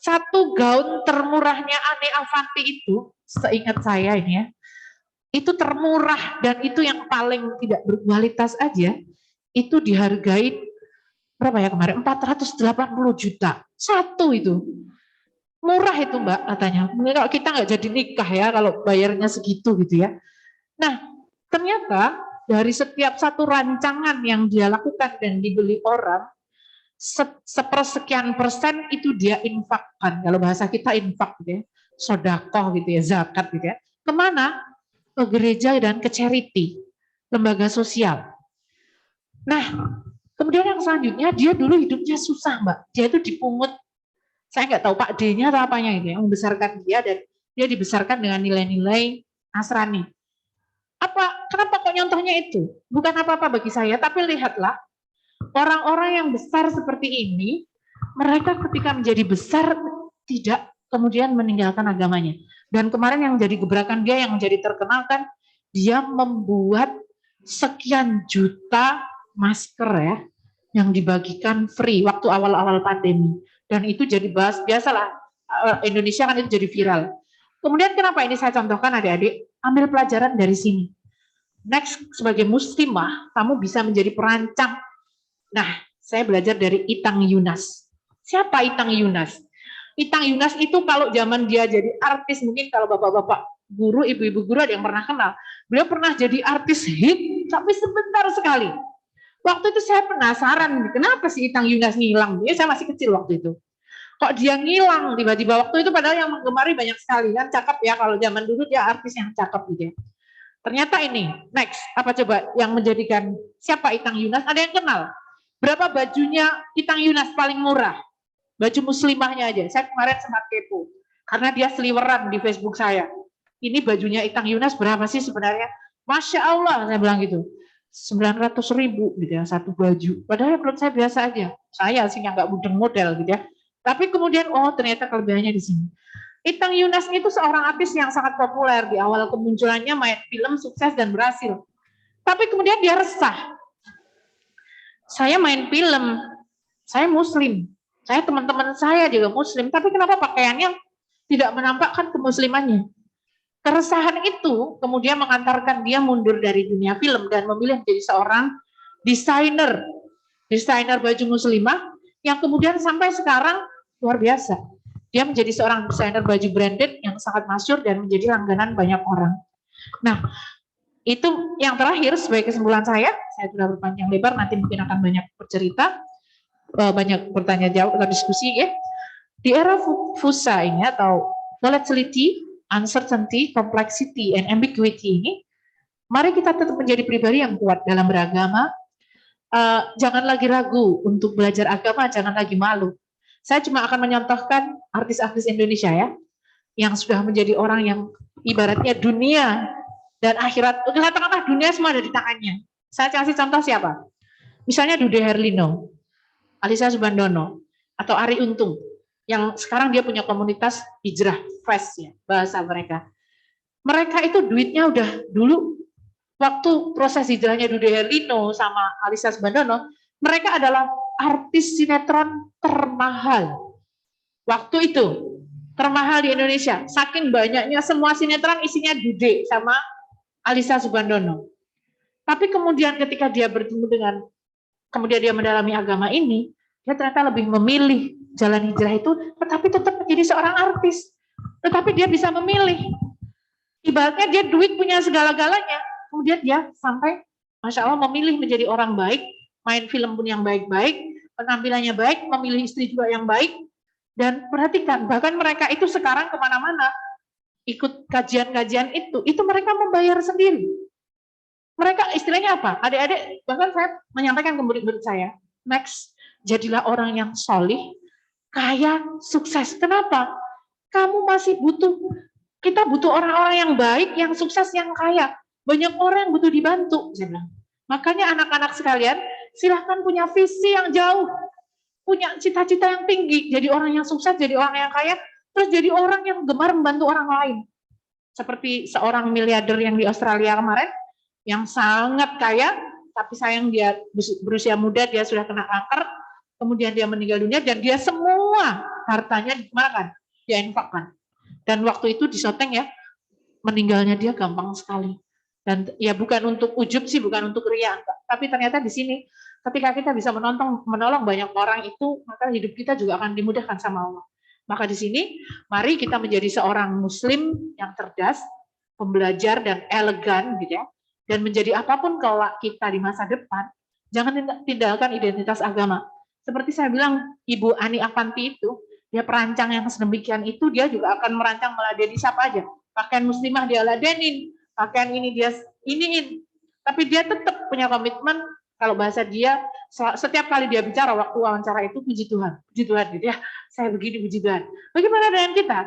Satu gaun termurahnya Ane Avanti itu, seingat saya ini ya, itu termurah dan itu yang paling tidak berkualitas aja, itu dihargai berapa ya kemarin? 480 juta. Satu itu. Murah itu Mbak katanya. Kalau kita nggak jadi nikah ya kalau bayarnya segitu gitu ya. Nah ternyata dari setiap satu rancangan yang dia lakukan dan dibeli orang, sepersekian persen itu dia infakkan. Kalau bahasa kita infak gitu ya. Sodakoh gitu ya, zakat gitu ya. Kemana? Ke gereja dan ke charity, lembaga sosial. Nah, Kemudian yang selanjutnya, dia dulu hidupnya susah, Mbak. Dia itu dipungut, saya nggak tahu Pak D-nya atau apanya itu, yang membesarkan dia, dan dia dibesarkan dengan nilai-nilai Nasrani. Kenapa kok nyontohnya itu? Bukan apa-apa bagi saya, tapi lihatlah, orang-orang yang besar seperti ini, mereka ketika menjadi besar, tidak kemudian meninggalkan agamanya. Dan kemarin yang jadi gebrakan dia, yang menjadi terkenal kan, dia membuat sekian juta masker ya, yang dibagikan free waktu awal-awal pandemi. Dan itu jadi biasalah, Indonesia kan itu jadi viral. Kemudian kenapa ini saya contohkan adik-adik, ambil pelajaran dari sini. Next, sebagai muslimah, kamu bisa menjadi perancang. Nah, saya belajar dari Itang Yunas. Siapa Itang Yunas? Itang Yunas itu kalau zaman dia jadi artis, mungkin kalau bapak-bapak guru, ibu-ibu guru ada yang pernah kenal. Beliau pernah jadi artis hit, tapi sebentar sekali. Waktu itu saya penasaran, kenapa sih Itang Yunas ngilang? Saya masih kecil waktu itu. Kok dia ngilang tiba-tiba waktu itu, padahal yang menggemari banyak sekali, kan cakep ya, kalau zaman dulu dia artis yang cakep gitu ya. Ternyata ini, next, apa coba yang menjadikan siapa Itang Yunas? Ada yang kenal? Berapa bajunya Itang Yunas paling murah? Baju muslimahnya aja. Saya kemarin sempat kepo, karena dia seliweran di Facebook saya. Ini bajunya Itang Yunas berapa sih sebenarnya? Masya Allah, saya bilang gitu. 900.000 gitu ya, satu baju. Padahal menurut saya biasa aja. Saya sih yang nggak mudeng model gitu ya. Tapi kemudian, oh ternyata kelebihannya di sini. Itang Yunas itu seorang artis yang sangat populer. Di awal kemunculannya main film, sukses dan berhasil. Tapi kemudian dia resah. Saya main film, saya muslim. Saya teman-teman saya juga muslim. Tapi kenapa pakaiannya tidak menampakkan kemuslimannya? Keresahan itu kemudian mengantarkan dia mundur dari dunia film dan memilih menjadi seorang desainer baju muslimah yang kemudian sampai sekarang luar biasa. Dia menjadi seorang desainer baju branded yang sangat masyhur dan menjadi langganan banyak orang. Nah, itu yang terakhir sebagai kesimpulan saya sudah berpanjang lebar, nanti mungkin akan banyak bercerita, banyak bertanya jawab atau diskusi ya. Di era fusa ini atau volatility, uncertainty, complexity, and ambiguity ini, mari kita tetap menjadi pribadi yang kuat dalam beragama. Jangan lagi ragu untuk belajar agama, jangan lagi malu. Saya cuma akan menyontohkan artis-artis Indonesia ya, yang sudah menjadi orang yang ibaratnya dunia dan akhirat, katakanlah dunia semua ada di tangannya. Saya kasih contoh siapa? Misalnya Dude Herlino, Alisa Subhandono, atau Ari Untung, yang sekarang dia punya komunitas hijrah fest ya, bahasa mereka. Mereka itu duitnya udah dulu, waktu proses hijrahnya Dude Herlino sama Alisa Subhandono, mereka adalah artis sinetron termahal. Waktu itu, termahal di Indonesia. Saking banyaknya semua sinetron isinya Dude sama Alisa Subhandono. Tapi kemudian ketika dia bertemu dengan, kemudian dia mendalami agama ini, dia ternyata lebih memilih jalan hijrah itu, tetapi tetap menjadi seorang artis. Tetapi dia bisa memilih. Ibaratnya dia duit punya segala-galanya. Kemudian dia sampai, Masya Allah, memilih menjadi orang baik, main film pun yang baik-baik, penampilannya baik, memilih istri juga yang baik, dan perhatikan, bahkan mereka itu sekarang kemana-mana, ikut kajian-kajian itu mereka membayar sendiri. Mereka istilahnya apa? Adik-adik, bahkan saya menyampaikan ke murid-murid saya, next, jadilah orang yang solih, kaya, sukses. Kenapa? Kamu masih kita butuh orang-orang yang baik, yang sukses, yang kaya. Banyak orang yang butuh dibantu, saya bilang. Makanya anak-anak sekalian, silahkan punya visi yang jauh, punya cita-cita yang tinggi, jadi orang yang sukses, jadi orang yang kaya, terus jadi orang yang gemar membantu orang lain. Seperti seorang miliarder yang di Australia kemarin, yang sangat kaya, tapi sayang dia berusia muda, dia sudah kena kanker, kemudian dia meninggal dunia, dan dia semua hartanya dimakan, dia infakkan. Dan waktu itu disoteng ya, meninggalnya dia gampang sekali. Dan ya bukan untuk ujub sih, bukan untuk ria, tapi ternyata di sini ketika kita bisa menolong banyak orang itu, maka hidup kita juga akan dimudahkan sama Allah. Maka di sini mari kita menjadi seorang muslim yang cerdas, pembelajar dan elegan gitu ya. Dan menjadi apapun kelak kita di masa depan, jangan tinggalkan identitas agama. Seperti saya bilang, Ibu Ani Avanti itu, dia perancang yang sedemikian itu, dia juga akan merancang meladeni siapa aja. Pakaian muslimah dia ladenin, pakaian ini dia iniin, tapi dia tetap punya komitmen, kalau bahasa dia, Setiap kali dia bicara waktu wawancara itu puji Tuhan gitu ya. Saya begini, puji Tuhan. Bagaimana dengan kita?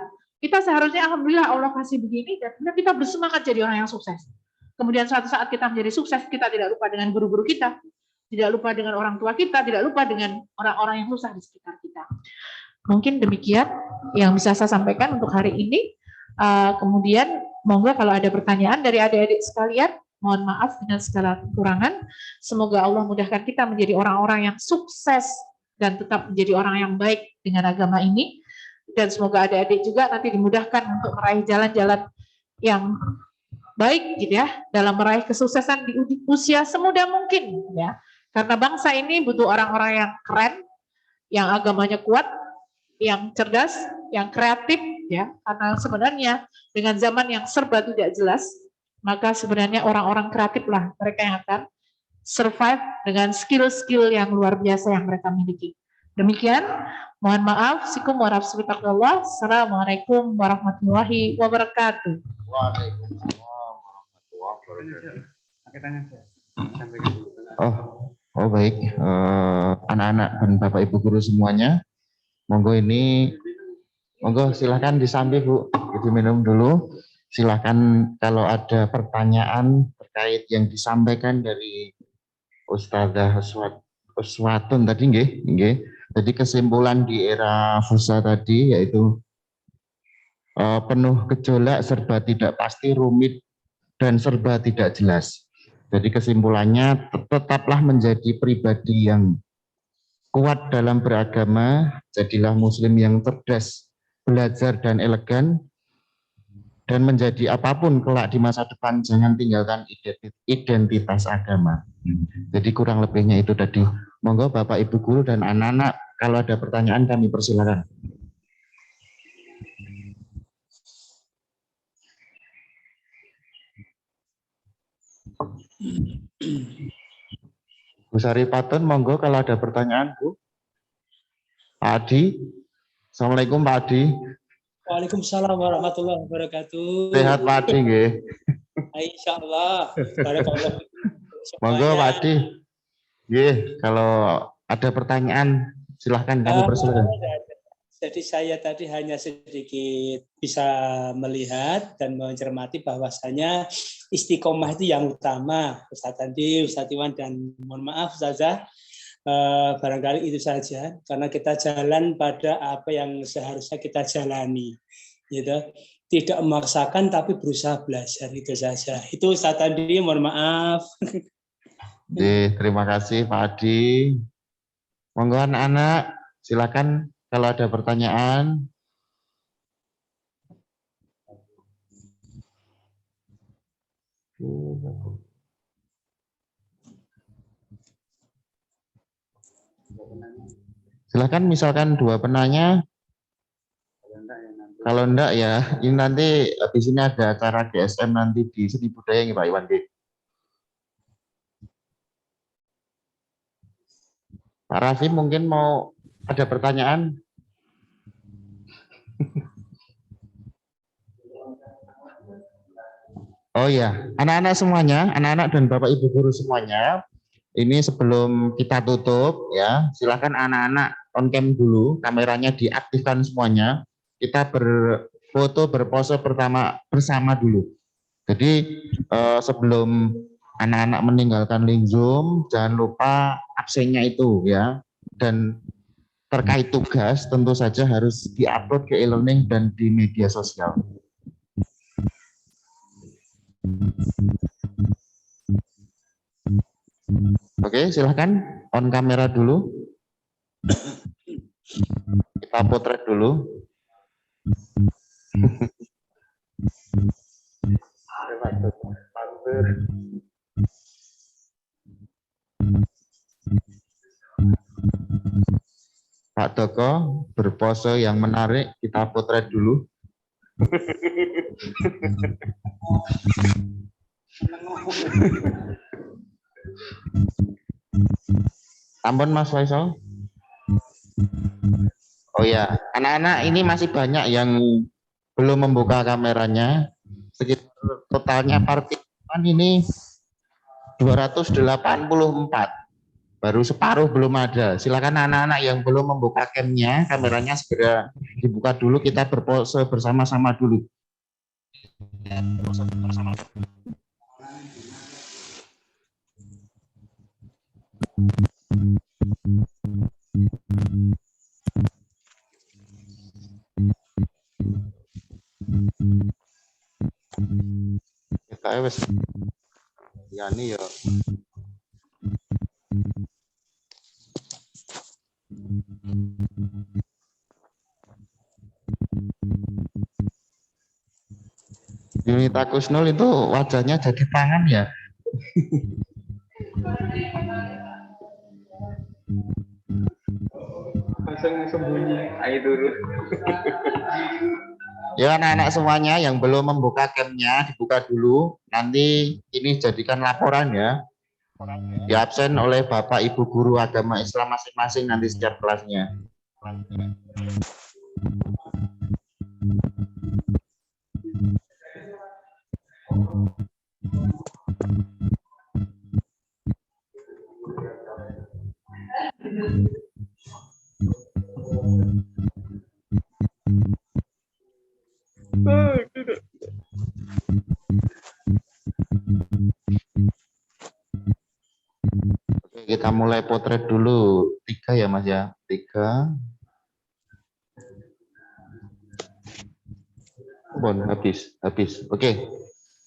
Kita seharusnya alhamdulillah Allah kasih begini dan kita bersemangat jadi orang yang sukses. Kemudian suatu saat kita menjadi sukses, kita tidak lupa dengan guru-guru kita, tidak lupa dengan orang tua kita, tidak lupa dengan orang-orang yang susah di sekitar kita. Mungkin demikian yang bisa saya sampaikan untuk hari ini. Kemudian monggo kalau ada pertanyaan dari adik-adik sekalian, mohon maaf dengan segala kekurangan. Semoga Allah mudahkan kita menjadi orang-orang yang sukses dan tetap menjadi orang yang baik dengan agama ini. Dan semoga adik-adik juga nanti dimudahkan untuk meraih jalan-jalan yang baik gitu ya, dalam meraih kesuksesan di usia semuda mungkin ya. Karena bangsa ini butuh orang-orang yang keren, yang agamanya kuat, yang cerdas, yang kreatif ya. Karena sebenarnya dengan zaman yang serba tidak jelas, maka sebenarnya orang-orang kreatif lah mereka yang akan survive dengan skill-skill yang luar biasa yang mereka miliki. Demikian, mohon maaf. Assalamualaikum warahmatullahi wabarakatuh. Oh baik, anak-anak dan Bapak Ibu guru semuanya, monggo silahkan disambi Bu, diminum dulu. Silahkan kalau ada pertanyaan terkait yang disampaikan dari Ustadzah Uswatun tadi nggih. Jadi kesimpulan di era Fusa tadi yaitu penuh gejolak, serba tidak pasti, rumit dan serba tidak jelas. Jadi kesimpulannya tetaplah menjadi pribadi yang kuat dalam beragama, jadilah muslim yang cerdas, belajar dan elegan, dan menjadi apapun kelak di masa depan jangan tinggalkan identitas agama. Jadi kurang lebihnya itu tadi. Monggo Bapak Ibu guru dan anak-anak kalau ada pertanyaan kami persilakan. Bu Saripatun, monggo kalau ada pertanyaan Bu. Pak Adi, Assalamualaikum Pak Adi. Waalaikumsalam warahmatullahi wabarakatuh. Sehat Pak Adi nggih. Insyaallah. Barakallah. Monggo Pak Adi. Nggih, kalau ada pertanyaan silahkan kami persilakan. Jadi saya tadi hanya sedikit bisa melihat dan mencermati bahwasanya istiqomah itu yang utama. Ustaz Andi, Ustaz Iwan, dan mohon maaf Ustazah, barangkali itu saja karena kita jalan pada apa yang seharusnya kita jalani, gitu. Tidak memaksakan tapi berusaha belajar, itu saja. Itu Ustaz Andi, mohon maaf. Terima kasih Pak Adi. Monggo anak-anak silakan kalau ada pertanyaan. Silakan misalkan dua penanya. Kalau enggak ya, ini nanti habis ini ada acara GSM nanti di Seni Budaya nih Pak Iwan. Pak Rafi mungkin mau ada pertanyaan? Oh ya, anak-anak semuanya, anak-anak dan Bapak Ibu guru semuanya, ini sebelum kita tutup ya, silakan anak-anak on cam dulu, kameranya diaktifkan semuanya. Kita berfoto berpose pertama bersama dulu. Jadi sebelum anak-anak meninggalkan link Zoom, jangan lupa absennya itu ya. Dan terkait tugas tentu saja harus diupload ke e-learning dan di media sosial. Oke, silahkan on kamera dulu. Kita potret dulu. Pak Toko berpose yang menarik, kita potret dulu. Ampun Mas Faisal. Oh ya, anak-anak ini masih banyak yang belum membuka kameranya. Sekitar totalnya partisipan ini 284. Baru separuh belum ada. Silakan anak-anak yang belum membuka camnya, kameranya segera dibuka dulu. Kita berpose bersama-sama dulu. Kita wes ya nih ya. Yunita Kusnul itu wajahnya jadi tangan ya. Langsung sembunyi air dulu. Ya anak-anak semuanya yang belum membuka camnya dibuka dulu. Nanti ini jadikan laporan ya. Di absen oleh Bapak Ibu guru agama Islam masing-masing nanti setiap kelasnya. Oke, kita mulai potret dulu. 3 ya Mas ya. 3. Bon, habis.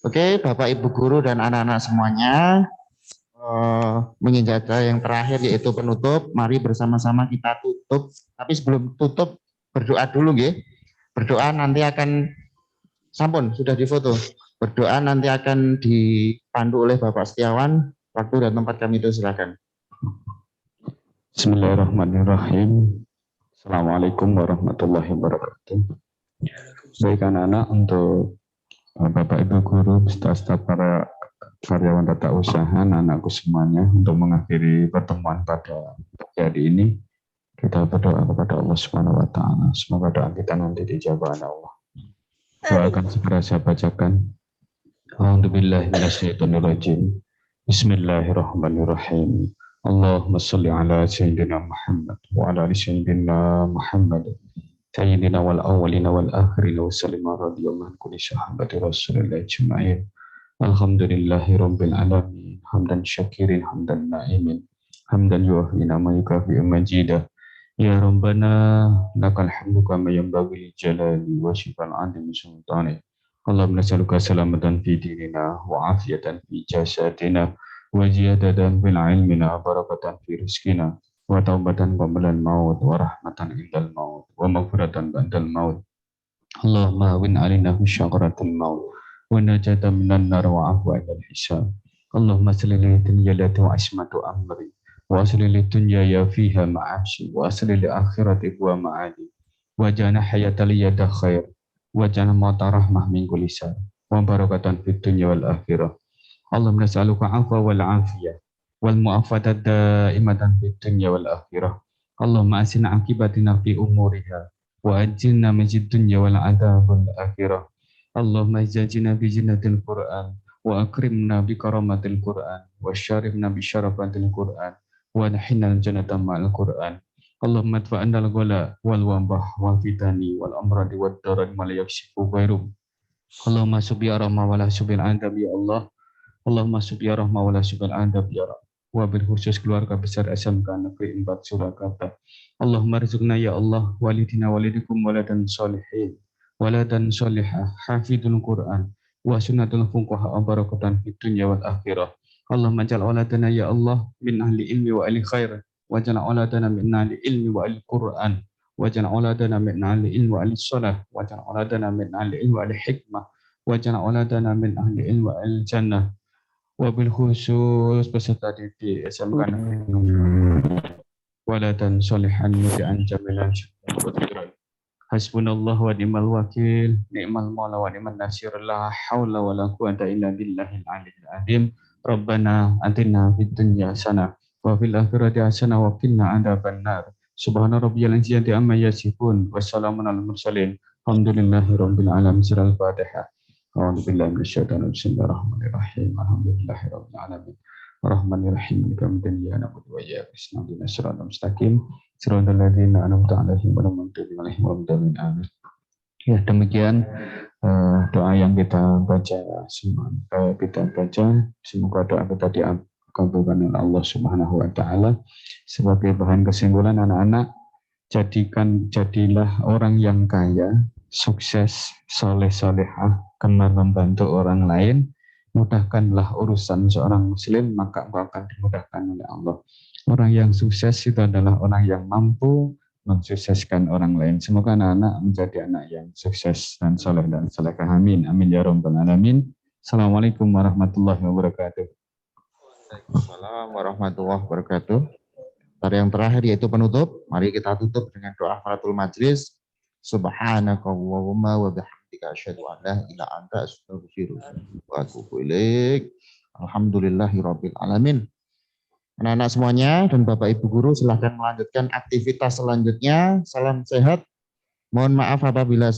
Oke, Bapak Ibu guru dan anak-anak semuanya, menginjak yang terakhir yaitu penutup. Mari bersama-sama kita tutup. Tapi sebelum tutup berdoa dulu nggih. Berdoa nanti akan sampun sudah difoto. Berdoa nanti akan dipandu oleh Bapak Setiawan. Waktu dan tempat kami itu silakan. Bismillahirrahmanirrahim. Assalamualaikum warahmatullahi wabarakatuh. Baik anak-anak, untuk Bapak Ibu guru, staf-staf para karyawan tata usaha, anak-anakku semuanya, untuk mengakhiri pertemuan pada pagi hari ini, kita berdoa kepada Allah Subhanahu wa taala. Semoga doa kita nanti dijawab oleh Allah. Doa akan segera saya bacakan. A'udzubillahi minasyaitonirrajim. Bismillahirrahmanirrahim. Allahumma shalli ala sayyidina Muhammad wa ala ali sayyidina Muhammad. Sayyidina wal awwalina wal akhirina wa sallama radhiyallahu anhu kulli sahabati Rasulillah ajma'in. Alhamdulillahi rabbil alamin. Hamdan syakirin, hamdan na'imin. Hamdan yu'afina ma yukafi'u majidah. Ya Rabbana lakal hamdu kama yanbaghi li jalali wa syifal 'azimi sultanik. Allahumma nas'aluka salamatan fi dinina wa afiyatan fi jasadina wa ziyadatan fil ilmina wa barakatan fi rizqina wa taubatan qabla al-maut wa rahmatan indal maut wa maghfiratan ba'dal maut. Allahumma hawwin 'alaina fi syaqratil maut wa najatan minan nar wa 'afwa 'inal hisab. Allahumma salli li dunyati wa ismatu amri wa salli li dunya ya fiha ma'ashi wa salli li akhirati wa ma'adi wa jana hayata liyada khair wa jana mauta rahmah min kulli syar wa barakatan fid dunya wal akhirah. Allahumma nas'aluka 'afwa wal 'afiyah wal mu'afata da'imatan fid dunya wal akhirah. Allahumma asina akibatina fi umuriha wa ajilna min dunya wal adabul akhirah. Allahumma ijajina bi jannatil Qur'an wa akrimna bi karamatil Qur'an wa syarifna bi syarafatil Qur'an wa adkhilna jannata ma'al Qur'an. Allahumma adfa'na al-ghala wal wabah wal fitani wal amradi wad darari ma la yakshifu ghairum. Allahumma subhi rahmah wa la subhil adab ya Allah. Allahumma subhi rahmah wa la subhil adab ya Rabb. Wabil khusus keluarga besar SMK Negeri 4 Surakarta. Allahumma rizukna ya Allah walidina walidikum waladan solihin waladan solihah hafidul Quran wa sunnatul fuqaha barakatan fid dunya wal akhirah. Allahumma ja'al auladana ya Allah min ahli ilmi wa ahli khair wa ja'al auladana min ahli ilmi wa ahli Quran wa ja'al auladana min ahli ilmi wa ahli shalah wa ja'al auladana min ahli ilmi wa ahli hikmah wa ja'al auladana min ahli ilmi wa ahli jannah. Wabil khusus peserta didik SMK waladan solihan mudian jamilan syukuran. Hasbunallah wa ni'mal wakil, ni'mal maula wa ni'man nasir, la haula wa la quwata illa billahil aliyyil azim. Rabbana atina fid dunya hasanah wa fil akhirati hasanah wa qina adzabannar. Subhana rabbiyal izzati amma yasifun wa salamun alal mursalin. Alhamdulillahi rabbil alamin. Surah Al-Fatihah. A'udzubillahi minasyaitonir rajim. Bismillahirrahmanirrahim. Alhamdulillahirabbil alamin. Rahmanir-Rahim. Kemudian ya na'budu wa iyyaka nasta'in ihdinas siratal mustaqim siratal ladzina an'amta 'alaihim ghairil maghdubi alaihim waladdallin. Amin. Ya, demikian doa yang kita baca semoga doa kita dikabulkan oleh Allah Subhanahu wa taala. Sebagai bahan kesimpulan anak-anak, jadilah orang yang kaya, sukses, soleh-solehah, gemar membantu orang lain, mudahkanlah urusan seorang muslim, maka engkau akan dimudahkan oleh Allah. Orang yang sukses itu adalah orang yang mampu mensukseskan orang lain. Semoga anak-anak menjadi anak yang sukses dan soleh dan salehah. Amin. Amin ya rabbal alamin. Assalamualaikum warahmatullahi wabarakatuh. Waalaikumsalam warahmatullahi wabarakatuh. Pada yang terakhir yaitu penutup. Mari kita tutup dengan doa kafaratul majlis. Subhanakallahumma wa bihamdika asyhadu an la ilaha illa anta astaghfiruka wa atubu ilaik. Alhamdulillahirabbil alamin. Anak-anak semuanya dan Bapak Ibu guru silahkan melanjutkan aktivitas selanjutnya. Salam sehat. Mohon maaf apabila saya